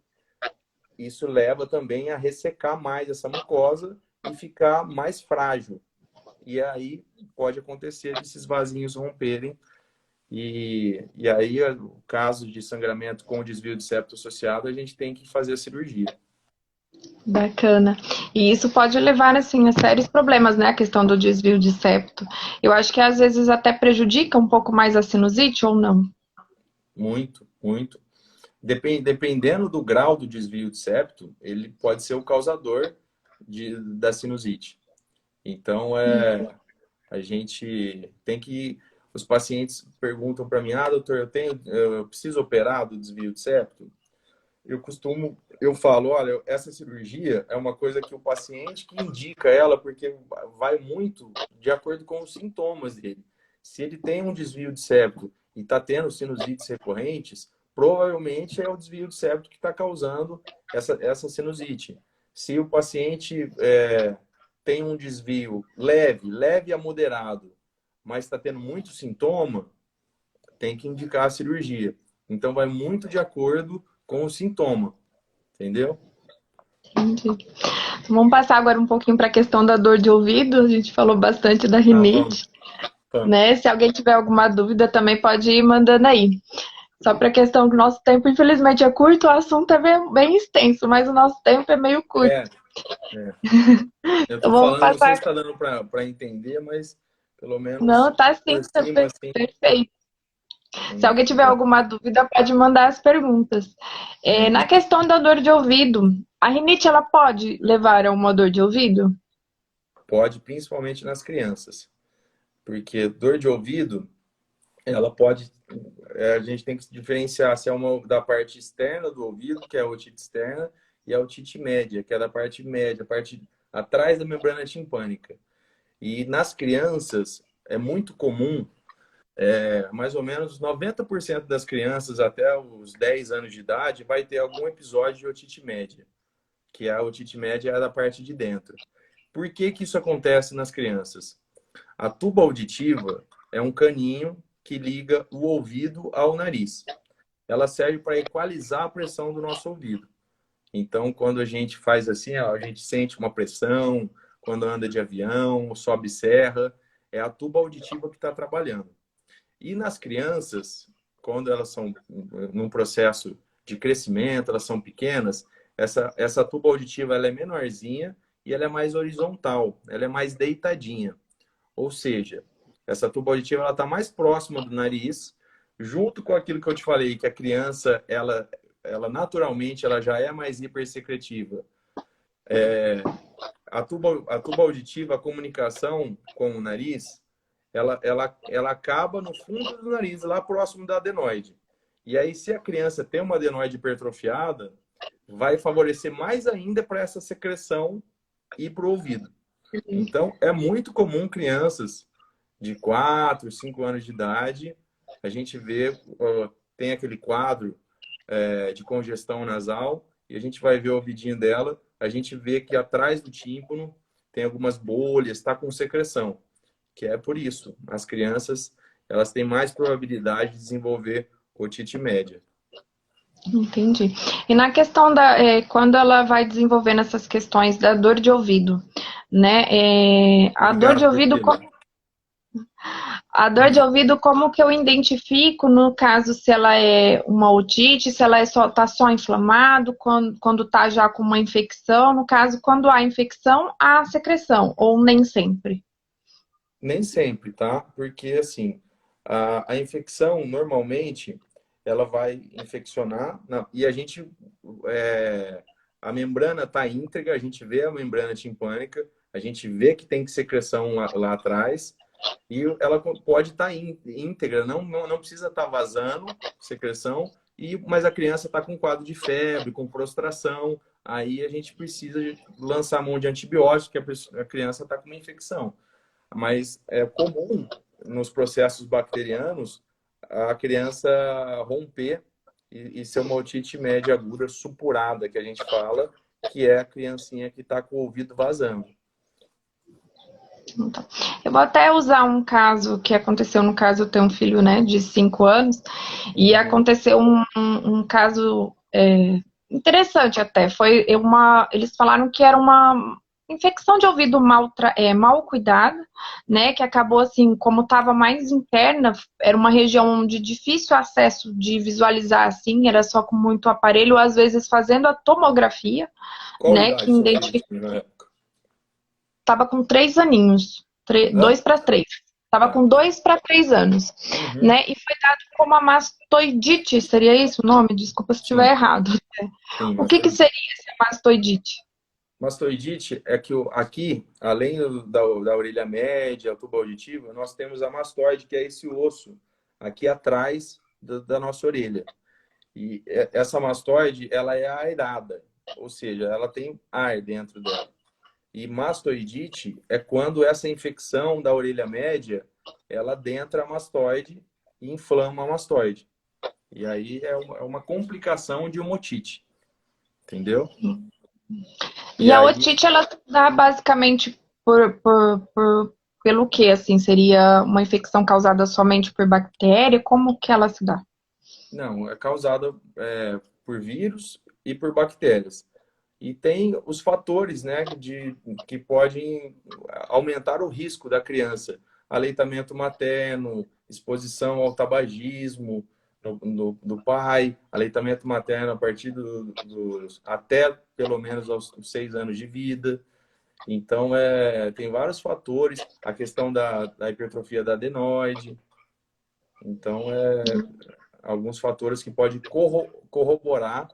Isso leva também a ressecar mais essa mucosa e ficar mais frágil. E aí pode acontecer desses vasinhos romperem. E aí, o caso de sangramento com desvio de septo associado, a gente tem que fazer a cirurgia. Bacana. E isso pode levar, assim, a sérios problemas, né? A questão do desvio de septo. Eu acho que às vezes até prejudica um pouco mais a sinusite ou não? Muito, muito. Dependendo do grau do desvio de septo, ele pode ser o causador da sinusite. Então, a gente tem que... Os pacientes perguntam para mim, doutor, eu preciso operar do desvio de septo? Eu falo, olha, essa cirurgia é uma coisa que o paciente que indica ela, porque vai muito de acordo com os sintomas dele. Se ele tem um desvio de septo e está tendo sinusites recorrentes, provavelmente é o desvio de septo que está causando essa sinusite. Se o paciente tem um desvio leve a moderado, mas está tendo muito sintoma, tem que indicar a cirurgia. Então, vai muito de acordo com o sintoma, entendeu? Entendi. Vamos passar agora um pouquinho para a questão da dor de ouvido. A gente falou bastante da Vamos. rinite, né? Se alguém tiver alguma dúvida, também pode ir mandando aí. Só para a questão do nosso tempo, infelizmente é curto, o assunto é bem extenso, mas o nosso tempo é meio curto. É. Eu Então tô vamos falando, não sei passar. se está dando para entender, mas pelo menos Não, tá por sim, tá cima, assim. perfeito. Se alguém tiver alguma dúvida, pode mandar as perguntas. Na questão da dor de ouvido, a rinite ela pode levar a uma dor de ouvido? Pode, principalmente nas crianças. Porque dor de ouvido, ela pode... a gente tem que diferenciar se é uma da parte externa do ouvido, que é a otite externa, e a otite média, que é da parte média, a parte atrás da membrana timpânica. E nas crianças, é muito comum, mais ou menos 90% das crianças até os 10 anos de idade vai ter algum episódio de otite média, que a otite média é da parte de dentro. Por que que isso acontece nas crianças? A tuba auditiva é um caninho que liga o ouvido ao nariz. Ela serve para equalizar a pressão do nosso ouvido. Então, quando a gente faz assim, ó, a gente sente uma pressão, quando anda de avião, sobe serra, é a tuba auditiva que está trabalhando. E nas crianças, quando elas são num processo de crescimento, elas são pequenas, essa tuba auditiva ela é menorzinha e ela é mais horizontal, ela é mais deitadinha. Ou seja, essa tuba auditiva ela está mais próxima do nariz, junto com aquilo que eu te falei, que a criança ela naturalmente ela já é mais hipersecretiva. A tuba auditiva, a comunicação com o nariz, ela acaba no fundo do nariz, lá próximo da adenoide. E aí, se a criança tem uma adenoide hipertrofiada, vai favorecer mais ainda para essa secreção ir para o ouvido. Então, é muito comum crianças de 4, 5 anos de idade, a gente vê, tem aquele quadro de congestão nasal, e a gente vai ver o ouvidinho dela, a gente vê que atrás do tímpano tem algumas bolhas, está com secreção, que é por isso. As crianças, elas têm mais probabilidade de desenvolver otite média. Entendi. E na questão quando ela vai desenvolvendo essas questões da dor de ouvido, né? A dor de Obrigado, ouvido, Priscila. a dor de ouvido, como que eu identifico, no caso, se ela é uma otite, se ela tá só inflamado, quando tá já com uma infecção, no caso, quando há infecção, há secreção, ou nem sempre? Nem sempre, tá? Porque, assim, a infecção, normalmente, ela vai infeccionar, e a gente, a membrana está íntegra, a gente vê a membrana timpânica, a gente vê que tem secreção lá atrás, e ela pode estar íntegra, não precisa estar vazando secreção, mas a criança está com quadro de febre, com prostração, aí a gente precisa lançar a mão de antibiótico, que a criança está com uma infecção. Mas é comum nos processos bacterianos a criança romper e ser uma otite média aguda supurada, que a gente fala, que é a criancinha que está com o ouvido vazando. Então, eu vou até usar um caso que aconteceu, no caso, eu tenho um filho, né, de 5 anos, e aconteceu um caso interessante até. Eles falaram que era uma infecção de ouvido mal cuidada, né, que acabou assim, como estava mais interna, era uma região de difícil acesso de visualizar assim, era só com muito aparelho, às vezes fazendo a tomografia, Qual né, idade que seu filho identifica. tinha na época? Tava com 3 aninhos, Hã? 2 para 3. Tava Tá. com 2 para 3 anos, Uhum. né? E foi dado como a mastoidite, seria isso o nome? Desculpa se estiver Sim, errado. sim, O que mastoidite. seria essa mastoidite? Mastoidite é que aqui, além da orelha média, a tuba auditiva, nós temos a mastoide, que é esse osso aqui atrás da nossa orelha. E essa mastoide, ela é aerada, ou seja, ela tem ar dentro dela. E mastoidite é quando essa infecção da orelha média, ela adentra a mastoide e inflama a mastoide. E aí é uma complicação de uma otite, entendeu? E E a aí, otite, ela dá basicamente pelo que, assim? Seria uma infecção causada somente por bactéria? Como que ela se dá? não, é causada por vírus e por bactérias. E tem os fatores, né, que podem aumentar o risco da criança. Aleitamento materno, exposição ao tabagismo do pai, aleitamento materno a partir até pelo menos aos 6 anos de vida. Então, tem vários fatores. A questão da hipertrofia da adenoide. Então, alguns fatores que podem corroborar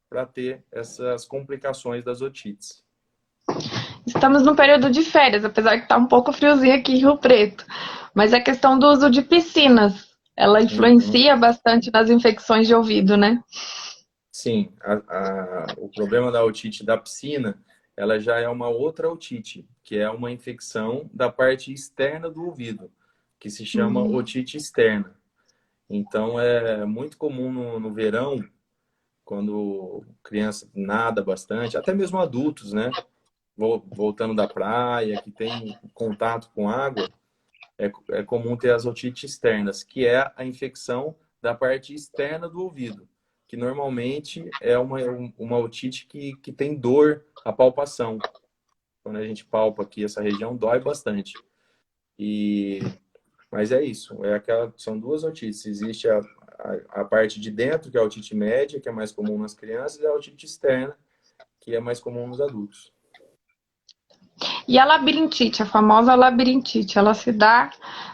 para ter essas complicações das otites. Estamos no período de férias, apesar que tá um pouco friozinho aqui em Rio Preto. Mas a questão do uso de piscinas, ela Uhum. influencia bastante nas infecções de ouvido, né? Sim, o problema da otite da piscina, ela já é uma outra otite, que é uma infecção da parte externa do ouvido, que se chama otite externa. Então, é muito comum no verão, quando criança nada bastante, até mesmo adultos, né? Voltando da praia, que tem contato com água, é comum ter as otites externas, que é a infecção da parte externa do ouvido. que normalmente é uma otite que tem dor a palpação. Quando a gente palpa aqui essa região, dói bastante. Mas é isso, são duas otites. Existe a parte de dentro, que é a otite média, que é mais comum nas crianças, e a otite externa, que é mais comum nos adultos. E a labirintite, a famosa labirintite, ela se dá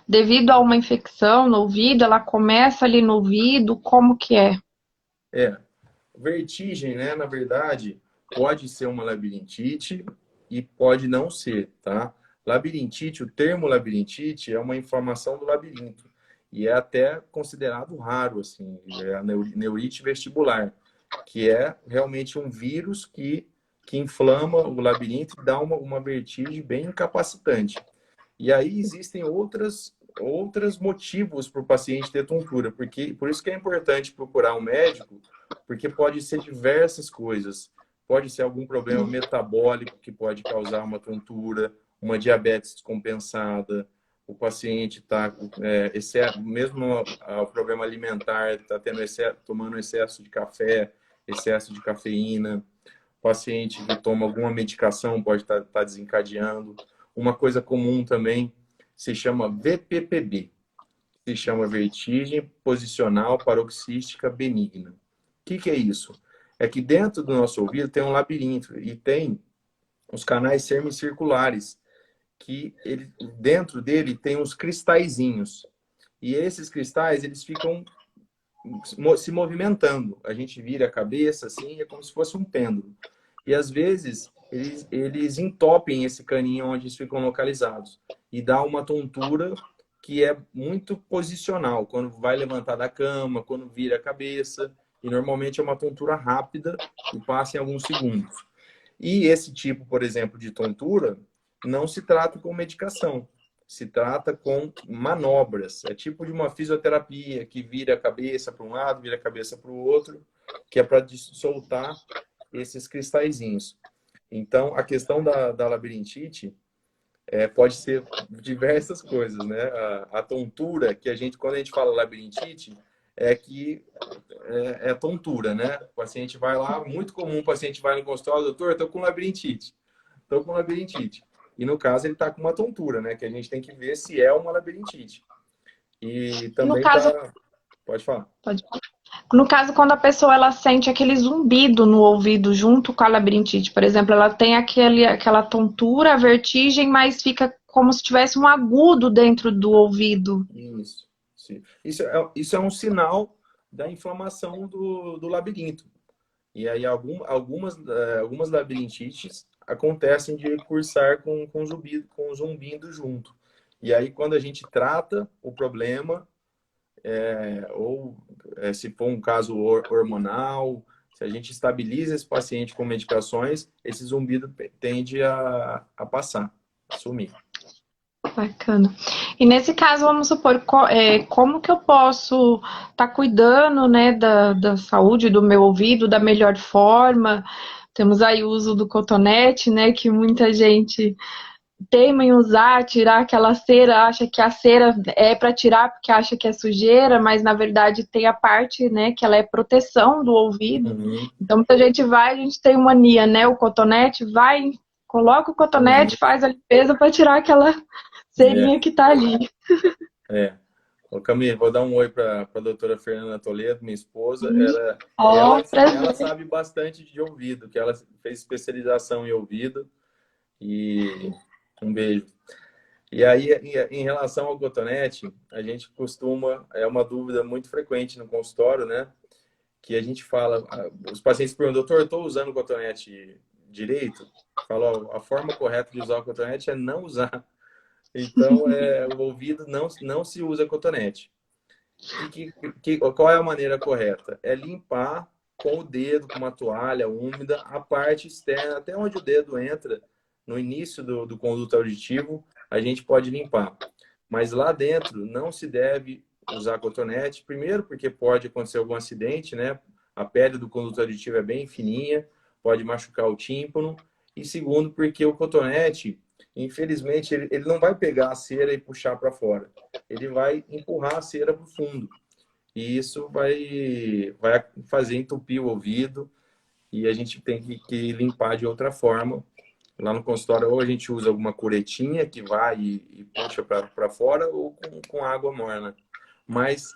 devido a uma infecção no ouvido? Ela começa ali no ouvido? Como que é? Vertigem, né, na verdade, pode ser uma labirintite e pode não ser, tá? Labirintite, o termo labirintite é uma inflamação do labirinto e é até considerado raro, assim, é a neurite vestibular, que é realmente um vírus que inflama o labirinto e dá uma vertigem bem incapacitante. E aí existem outros motivos para o paciente ter tontura, por isso que é importante procurar um médico, porque pode ser diversas coisas. Pode ser algum problema metabólico que pode causar uma tontura, uma diabetes descompensada, o paciente está, mesmo o problema alimentar, está tomando excesso de café, excesso de cafeína, o paciente que toma alguma medicação pode estar desencadeando. Uma coisa comum também se chama VPPB, se chama vertigem posicional paroxística benigna. O que é isso? É que dentro do nosso ouvido tem um labirinto e tem os canais semicirculares, que dentro dele tem uns cristalzinhos. E esses cristais, eles ficam se movimentando. A gente vira a cabeça assim, é como se fosse um pêndulo. E às vezes eles entopem esse caninho onde eles ficam localizados e dá uma tontura que é muito posicional, quando vai levantar da cama, quando vira a cabeça, e normalmente é uma tontura rápida e passa em alguns segundos. E esse tipo, por exemplo, de tontura não se trata com medicação, se trata com manobras. É tipo de uma fisioterapia que vira a cabeça para um lado, vira a cabeça para o outro, que é para soltar esses cristalzinhos. Então, a questão da labirintite pode ser diversas coisas, né? A tontura, que quando a gente fala labirintite, é tontura, né? O paciente vai lá, muito comum o paciente vai no consultório, doutor, estou com labirintite. Estou com labirintite. E no caso ele está com uma tontura, né? Que a gente tem que ver se é uma labirintite. E também No caso, Pode falar. No caso, quando a pessoa ela sente aquele zumbido no ouvido junto com a labirintite, por exemplo, ela tem aquela tontura, vertigem, mas fica como se tivesse um agudo dentro do ouvido. Isso. Sim. Isso é um sinal da inflamação do labirinto. E aí algumas labirintites acontecem de cursar com zumbido junto. E aí quando a gente trata o problema, se for um caso hormonal, se a gente estabiliza esse paciente com medicações, esse zumbido tende a passar, a sumir. Bacana. E nesse caso, vamos supor, como que eu posso estar cuidando, né, da saúde do meu ouvido da melhor forma? Temos aí o uso do cotonete, né, que muita gente teima em usar, tirar aquela cera, acha que a cera é para tirar porque acha que é sujeira, mas na verdade tem a parte, né, que ela é proteção do ouvido. Uhum. Então muita gente a gente tem mania, né, o cotonete, coloca o cotonete, faz a limpeza para tirar aquela cerinha que tá ali. Ô, Camille, vou dar um oi para a doutora Fernanda Toledo, minha esposa. Ela sabe bastante de ouvido, que ela fez especialização em ouvido. E um beijo. E aí, em relação ao cotonete, a gente é uma dúvida muito frequente no consultório, né? Que a gente fala, os pacientes perguntam, doutor, eu estou usando o cotonete direito? Falo, a forma correta de usar o cotonete é não usar. Então, o ouvido não se usa cotonete. Qual é a maneira correta? É limpar com o dedo, com uma toalha úmida, a parte externa, até onde o dedo entra, no início do conduto auditivo, a gente pode limpar. Mas lá dentro não se deve usar cotonete, primeiro porque pode acontecer algum acidente, né? A pele do conduto auditivo é bem fininha, pode machucar o tímpano. E segundo, porque o cotonete, infelizmente, ele não vai pegar a cera e puxar para fora. Ele vai empurrar a cera para o fundo. e isso vai fazer entupir o ouvido e a gente tem que limpar de outra forma. Lá no consultório, ou a gente usa alguma curetinha que vai e puxa para fora, ou com água morna. Mas,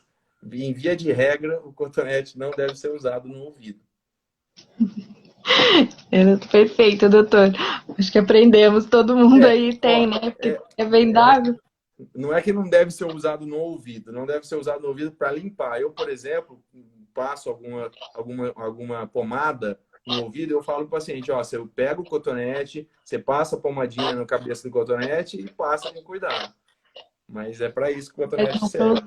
em via de regra, o cotonete não deve ser usado no ouvido. Perfeito, doutor. Acho que aprendemos. Todo mundo aí tem, Ó, né? Porque é vendável. não é que não deve ser usado no ouvido, não deve ser usado no ouvido para limpar. Eu, por exemplo, passo alguma pomada no ouvido, eu falo para o paciente, ó, você pega o cotonete, você passa a pomadinha na cabeça do cotonete e passa com cuidado. Mas é para isso que o cotonete serve.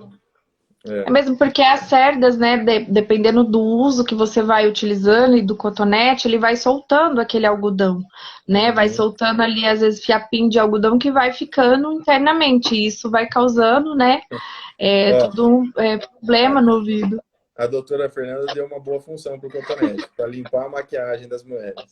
É mesmo porque as cerdas, né, dependendo do uso que você vai utilizando e do cotonete, ele vai soltando aquele algodão, né? Vai Uhum. soltando ali, às vezes, fiapinho de algodão que vai ficando internamente. E isso vai causando, né, Ó, todo um problema a, no ouvido. a doutora Fernanda deu uma boa função para o cotonete, para limpar a maquiagem das mulheres.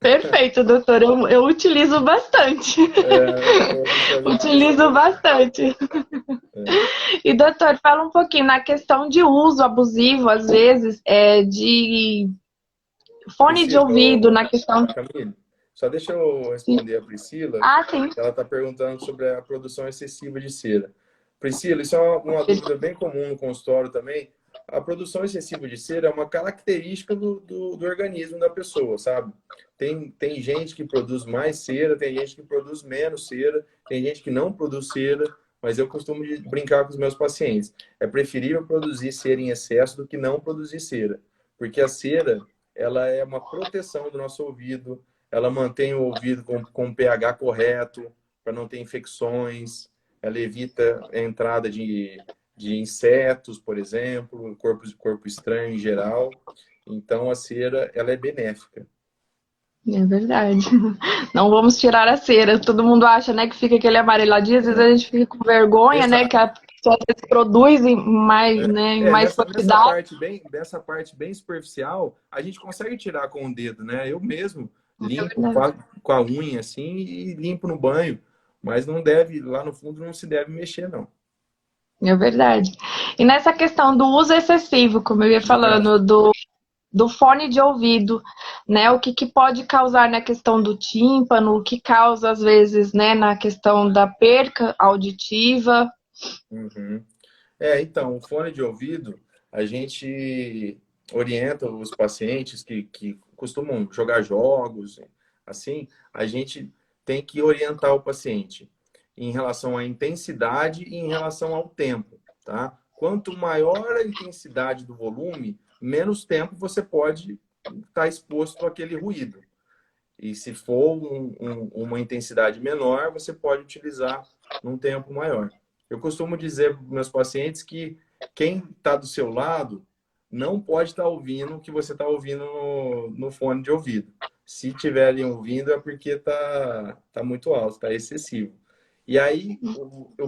Perfeito, doutor. Eu utilizo bastante. Todos devem Utilizo utilizar. bastante. É. E, doutor, fala um pouquinho na questão de uso abusivo, às vezes, de fone de Priscila, ouvido, na questão. Camille, só deixa eu responder a Priscila. Ah, sim. Ela está perguntando sobre a produção excessiva de cera. Priscila, isso é uma dúvida bem comum no consultório também. A produção excessiva de cera é uma característica do organismo da pessoa, sabe? Tem gente que produz mais cera, tem gente que produz menos cera, tem gente que não produz cera, mas eu costumo brincar com os meus pacientes. É preferível produzir cera em excesso do que não produzir cera, porque a cera, ela é uma proteção do nosso ouvido, ela mantém o ouvido com o pH correto, para não ter infecções, ela evita a entrada de insetos, por exemplo, corpo estranho em geral. Então, a cera, ela é benéfica. É verdade. Não vamos tirar a cera. Todo mundo acha, né, que fica aquele amareladinho. Às vezes a gente fica com vergonha, né, que a pessoa às vezes produz em mais, né, em mais quantidade. Nessa parte bem superficial, a gente consegue tirar com o dedo, né? Eu mesmo É limpo verdade. com a unha assim e limpo no banho, mas não deve, lá no fundo não se deve mexer, não. É verdade. E nessa questão do uso excessivo, como eu ia falando, do fone de ouvido, né? O que pode causar na questão do tímpano, o que causa, às vezes, né, na questão da perca auditiva. Uhum. Então, o fone de ouvido, a gente orienta os pacientes que costumam jogar jogos, assim, a gente tem que orientar o paciente em relação à intensidade e em relação ao tempo, tá? Quanto maior a intensidade do volume, menos tempo você pode estar exposto àquele ruído. E se for uma intensidade menor, você pode utilizar num tempo maior. Eu costumo dizer para meus pacientes que quem está do seu lado não pode estar ouvindo o que você está ouvindo no fone de ouvido. Se estiverem ouvindo é porque tá muito alto, está excessivo. E aí,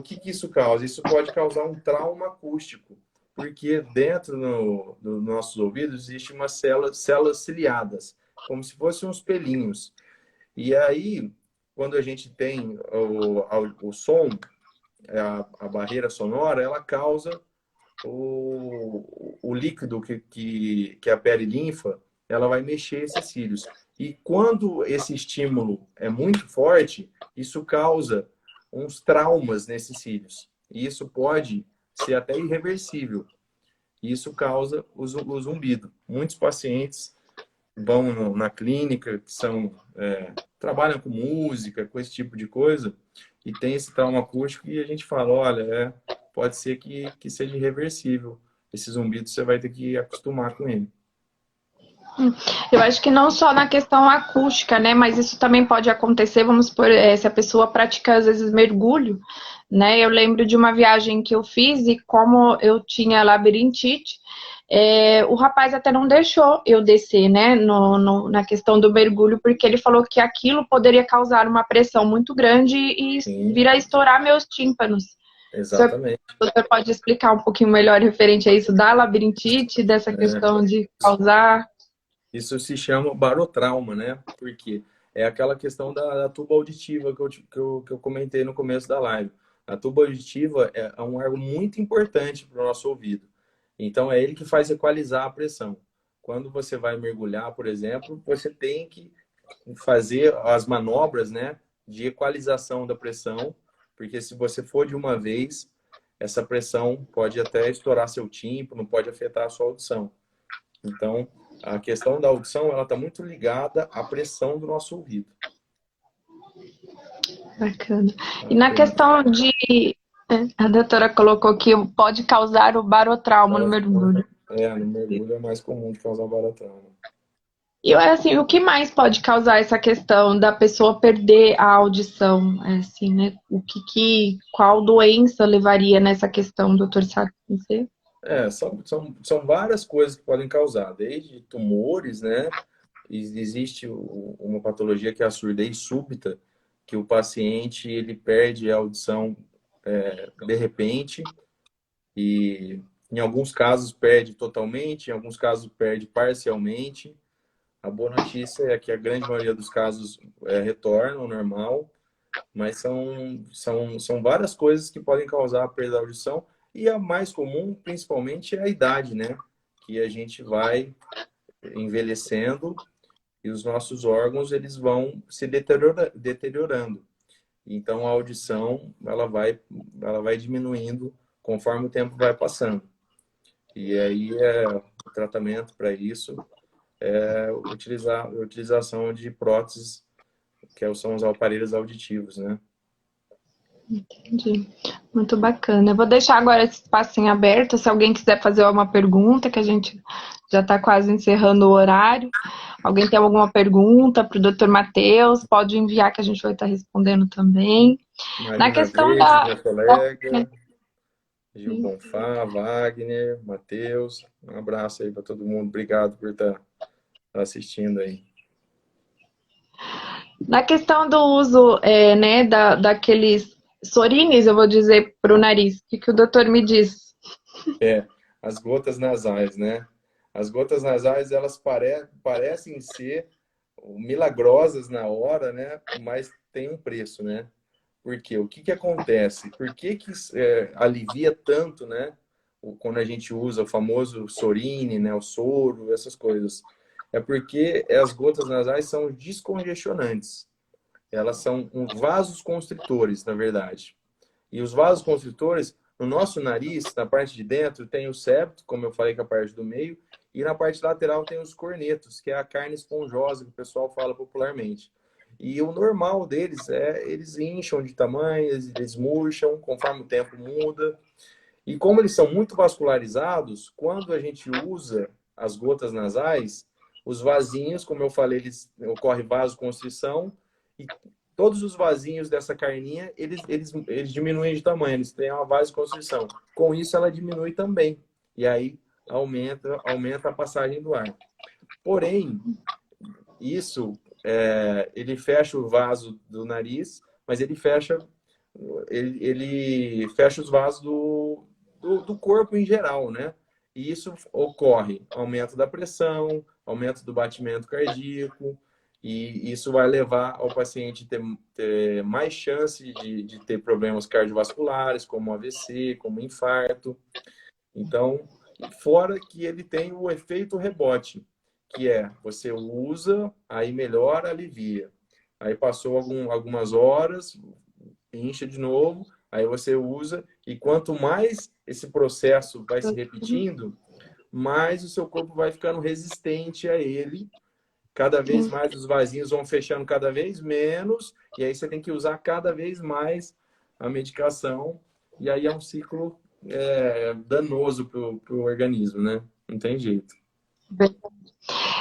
que isso causa? Isso pode causar um trauma acústico, porque dentro dos nossos ouvidos existem umas células ciliadas, como se fossem uns pelinhos. E aí, quando a gente tem o som, a barreira sonora, ela causa o líquido que a pele linfa, ela vai mexer esses cílios. E quando esse estímulo é muito forte, isso causa uns traumas nesses cílios. E isso pode ser até irreversível. Isso causa o zumbido. Muitos pacientes vão na clínica, que trabalham com música, com esse tipo de coisa, e tem esse trauma acústico e a gente fala, olha, pode ser que seja irreversível. Esse zumbido você vai ter que acostumar com ele. Eu acho que não só na questão acústica, né? Mas isso também pode acontecer, vamos supor, se a pessoa pratica, às vezes, mergulho, né? Eu lembro de uma viagem que eu fiz e como eu tinha labirintite, o rapaz até não deixou eu descer, né? Na questão do mergulho, porque ele falou que aquilo poderia causar uma pressão muito grande e Sim, vir a estourar meus tímpanos. exatamente. O senhor pode explicar um pouquinho melhor referente a isso da labirintite, dessa questão de causar. Isso se chama barotrauma, né? Porque é aquela questão da tuba auditiva que eu comentei no começo da live. A tuba auditiva é um órgão muito importante para o nosso ouvido. Então, é ele que faz equalizar a pressão. Quando você vai mergulhar, por exemplo, você tem que fazer as manobras, né, de equalização da pressão, porque se você for de uma vez, essa pressão pode até estourar seu tímpano, pode afetar a sua audição. Então, a questão da audição, ela está muito ligada à pressão do nosso ouvido. Bacana. E na questão de... A doutora colocou que pode causar o barotrauma no mergulho. No mergulho é mais comum de causar barotrauma. E assim, o que mais pode causar essa questão da pessoa perder a audição? Assim, né? Qual doença levaria nessa questão, doutor Sabe? São várias coisas que podem causar, desde tumores, né? Existe uma patologia que é a surdez súbita, que o paciente ele perde a audição de repente e em alguns casos perde totalmente, em alguns casos perde parcialmente. A boa notícia é que a grande maioria dos casos retornam ao normal, mas são várias coisas que podem causar a perda da audição e a mais comum, principalmente, é a idade, né? Que a gente vai envelhecendo e os nossos órgãos eles vão se deteriorando. Então a audição ela vai diminuindo conforme o tempo vai passando. E aí o tratamento para isso é a utilização de próteses, que são os aparelhos auditivos, né? Entendi. Muito bacana. Eu vou deixar agora esse espacinho aberto, se alguém quiser fazer uma pergunta, que a gente já está quase encerrando o horário. Alguém tem alguma pergunta para o Dr. Matheus? Pode enviar que a gente vai estar respondendo também. Na Marina questão Verdes, minha colega, Gil Bonfá, Wagner, Matheus, um abraço aí para todo mundo. Obrigado por estar assistindo aí. Na questão do uso né, daqueles sorines, eu vou dizer, para o nariz, o que o doutor me diz? As gotas nasais, né? As gotas nasais, elas parecem ser milagrosas na hora, né? Mas tem um preço, né? Por quê? O que acontece? Por que alivia tanto, né? Quando a gente usa o famoso Sorine, né? O soro, essas coisas. É porque as gotas nasais são descongestionantes. Elas são vasos constritores, na verdade. E os vasos constritores, no nosso nariz, na parte de dentro, tem o septo, como eu falei, que é a parte do meio, e na parte lateral tem os cornetos, que é a carne esponjosa, que o pessoal fala popularmente. E o normal deles eles incham de tamanho, eles murcham conforme o tempo muda. E como eles são muito vascularizados, quando a gente usa as gotas nasais, os vasinhos, como eu falei, ocorre vasoconstrição, e todos os vasinhos dessa carninha, eles diminuem de tamanho, eles têm uma vasoconstrição. Com isso, ela diminui também. E aí, aumenta a passagem do ar. Porém, isso, ele fecha o vaso do nariz, mas ele fecha os vasos do corpo em geral, né? E isso ocorre aumento da pressão, aumento do batimento cardíaco, e isso vai levar ao paciente ter mais chance de ter problemas cardiovasculares, como AVC, como infarto. Então, fora que ele tem o efeito rebote, que você usa, aí melhora, alivia. Aí passou algumas horas, incha de novo, aí você usa, e quanto mais esse processo vai se repetindo, mais o seu corpo vai ficando resistente a ele. Cada vez mais os vasinhos vão fechando cada vez menos, e aí você tem que usar cada vez mais a medicação, e aí é um ciclo danoso para o organismo, né? Não tem jeito.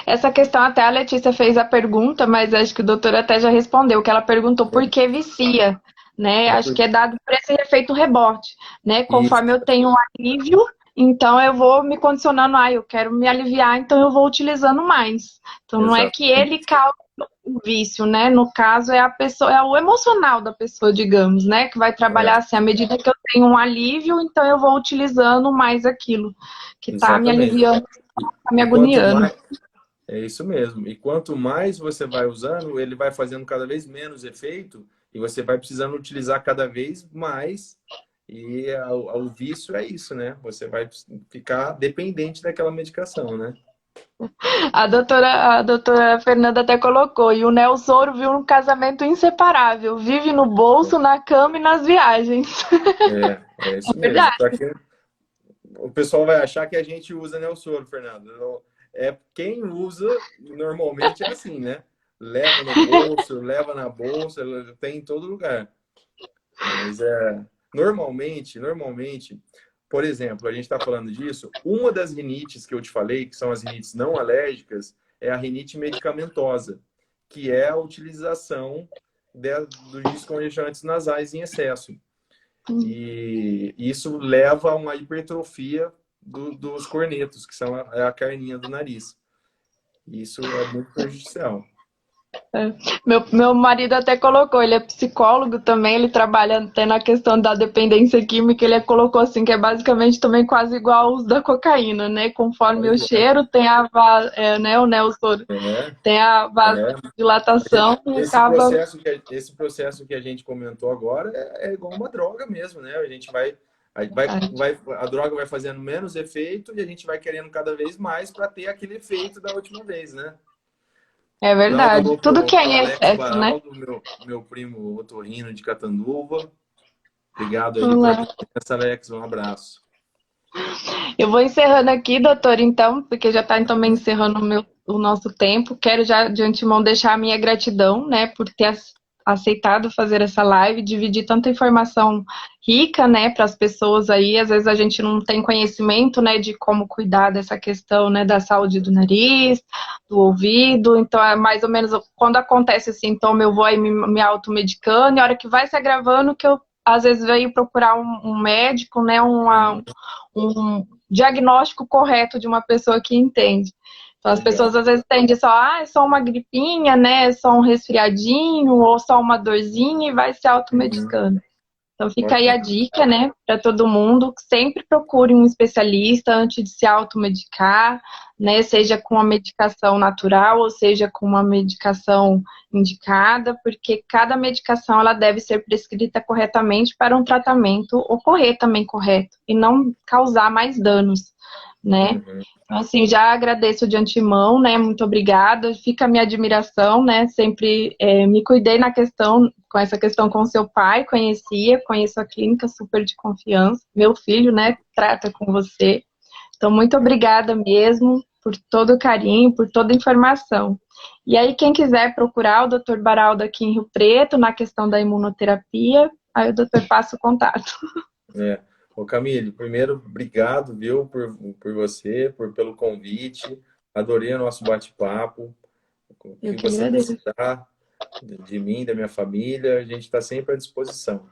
Essa questão até a Letícia fez a pergunta, mas acho que o doutor até já respondeu, que ela perguntou por que vicia, né? Acho que é dado por esse efeito rebote, né? Conforme eu tenho um alívio, então eu vou me condicionando, eu quero me aliviar, então eu vou utilizando mais. Então não é que ele causa o vício, né? No caso é a pessoa, é o emocional da pessoa, digamos, né? Que vai trabalhar assim, à medida que eu tenho um alívio, então eu vou utilizando mais aquilo que está me aliviando, está me agoniando. É isso mesmo. E quanto mais você vai usando, ele vai fazendo cada vez menos efeito e você vai precisando utilizar cada vez mais E o vício é isso, né? Você vai ficar dependente daquela medicação, né? A doutora Fernanda até colocou, e o Nelsoro viu um casamento inseparável, vive no bolso, na cama e nas viagens. É isso mesmo. Verdade. Para quem o pessoal vai achar que a gente usa Nelsoro, Fernando. É quem usa, normalmente é assim, né? Leva no bolso, leva na bolsa, tem em todo lugar. Mas normalmente, por exemplo, a gente está falando disso, uma das rinites que eu te falei, que são as rinites não alérgicas, é a rinite medicamentosa, que é a utilização dos descongestionantes nasais em excesso. E isso leva a uma hipertrofia dos cornetos, que são a carninha do nariz. Isso é muito prejudicial. Meu marido até colocou, ele é psicólogo também, ele trabalha até na questão da dependência química, ele colocou assim, que é basicamente também quase igual ao uso da cocaína, né? Conforme o Pois é, cheiro, tem né, o Nelson, é, tem a é. vasodilatação e acaba... Esse processo que a gente comentou agora é igual uma droga mesmo, né? A gente a droga vai fazendo menos efeito e a gente vai querendo cada vez mais para ter aquele efeito da última vez, né? É Dá um verdade. alô Tudo que é pro em Alex excesso, né? Baraldo, meu primo otorrino de Catanduva. Obrigado aí Vamos pela lá. presença, Alex. Um abraço. Eu vou encerrando aqui, doutor, então, porque já está também encerrando o nosso tempo. Quero já de antemão deixar a minha gratidão, né, por ter aceitado fazer essa live, dividir tanta informação rica, né, para as pessoas aí. Às vezes a gente não tem conhecimento, né, de como cuidar dessa questão, né, da saúde do nariz, do ouvido. Então, é mais ou menos quando acontece esse sintoma, eu vou aí me automedicando, e a hora que vai se agravando, que eu às vezes venho procurar um médico, né, um diagnóstico correto de uma pessoa que entende. Então, as Legal. pessoas às vezes tendem só, é só uma gripinha, né? É só um resfriadinho, ou só uma dorzinha e vai se Uhum. automedicando. Então, fica aí a Bacana. dica, né, para todo mundo, que sempre procure um especialista antes de se automedicar, né, seja com uma medicação natural ou seja com uma medicação indicada, porque cada medicação ela deve ser prescrita corretamente para um tratamento ocorrer também correto e não causar mais danos, né? Uhum. Então, assim, já agradeço de antemão, né? Muito obrigada. Fica a minha admiração, né? Sempre me cuidei com essa questão com seu pai, conheço a clínica super de confiança. Meu filho, né? Trata com você. Então, muito obrigada mesmo por todo o carinho, por toda a informação. E aí, quem quiser procurar o Dr. Baraldo aqui em Rio Preto, na questão da imunoterapia, aí o doutor passa o contato. É. Ô, Camille, primeiro, obrigado, viu, por você, pelo convite. Adorei o nosso bate-papo. O Eu que que você agradeço. precisar de mim, da minha família, a gente está sempre à disposição.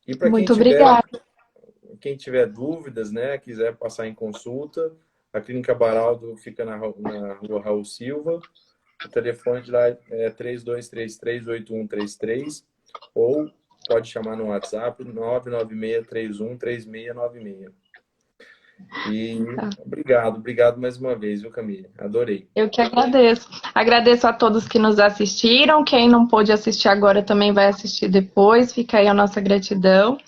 E para Muito obrigada. quem tiver dúvidas, né, quiser passar em consulta, a Clínica Baraldo fica na rua Raul Silva. O telefone de lá é 3233-8133 ou pode chamar no WhatsApp 996313696. E obrigado mais uma vez, viu, Camille? Adorei. Eu que agradeço. Agradeço a todos que nos assistiram. Quem não pôde assistir agora também vai assistir depois. Fica aí a nossa gratidão.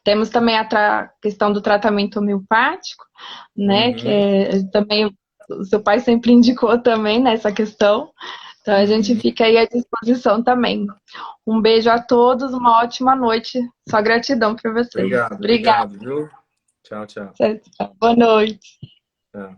Temos também a questão do tratamento homeopático, né? Que Uhum, também o seu pai sempre indicou também nessa questão. Então a gente uhum. fica aí à disposição também. Um beijo a todos, uma ótima noite. Só gratidão para vocês. Obrigada. Obrigado, viu? Tchau, tchau. Boa noite. Tchau.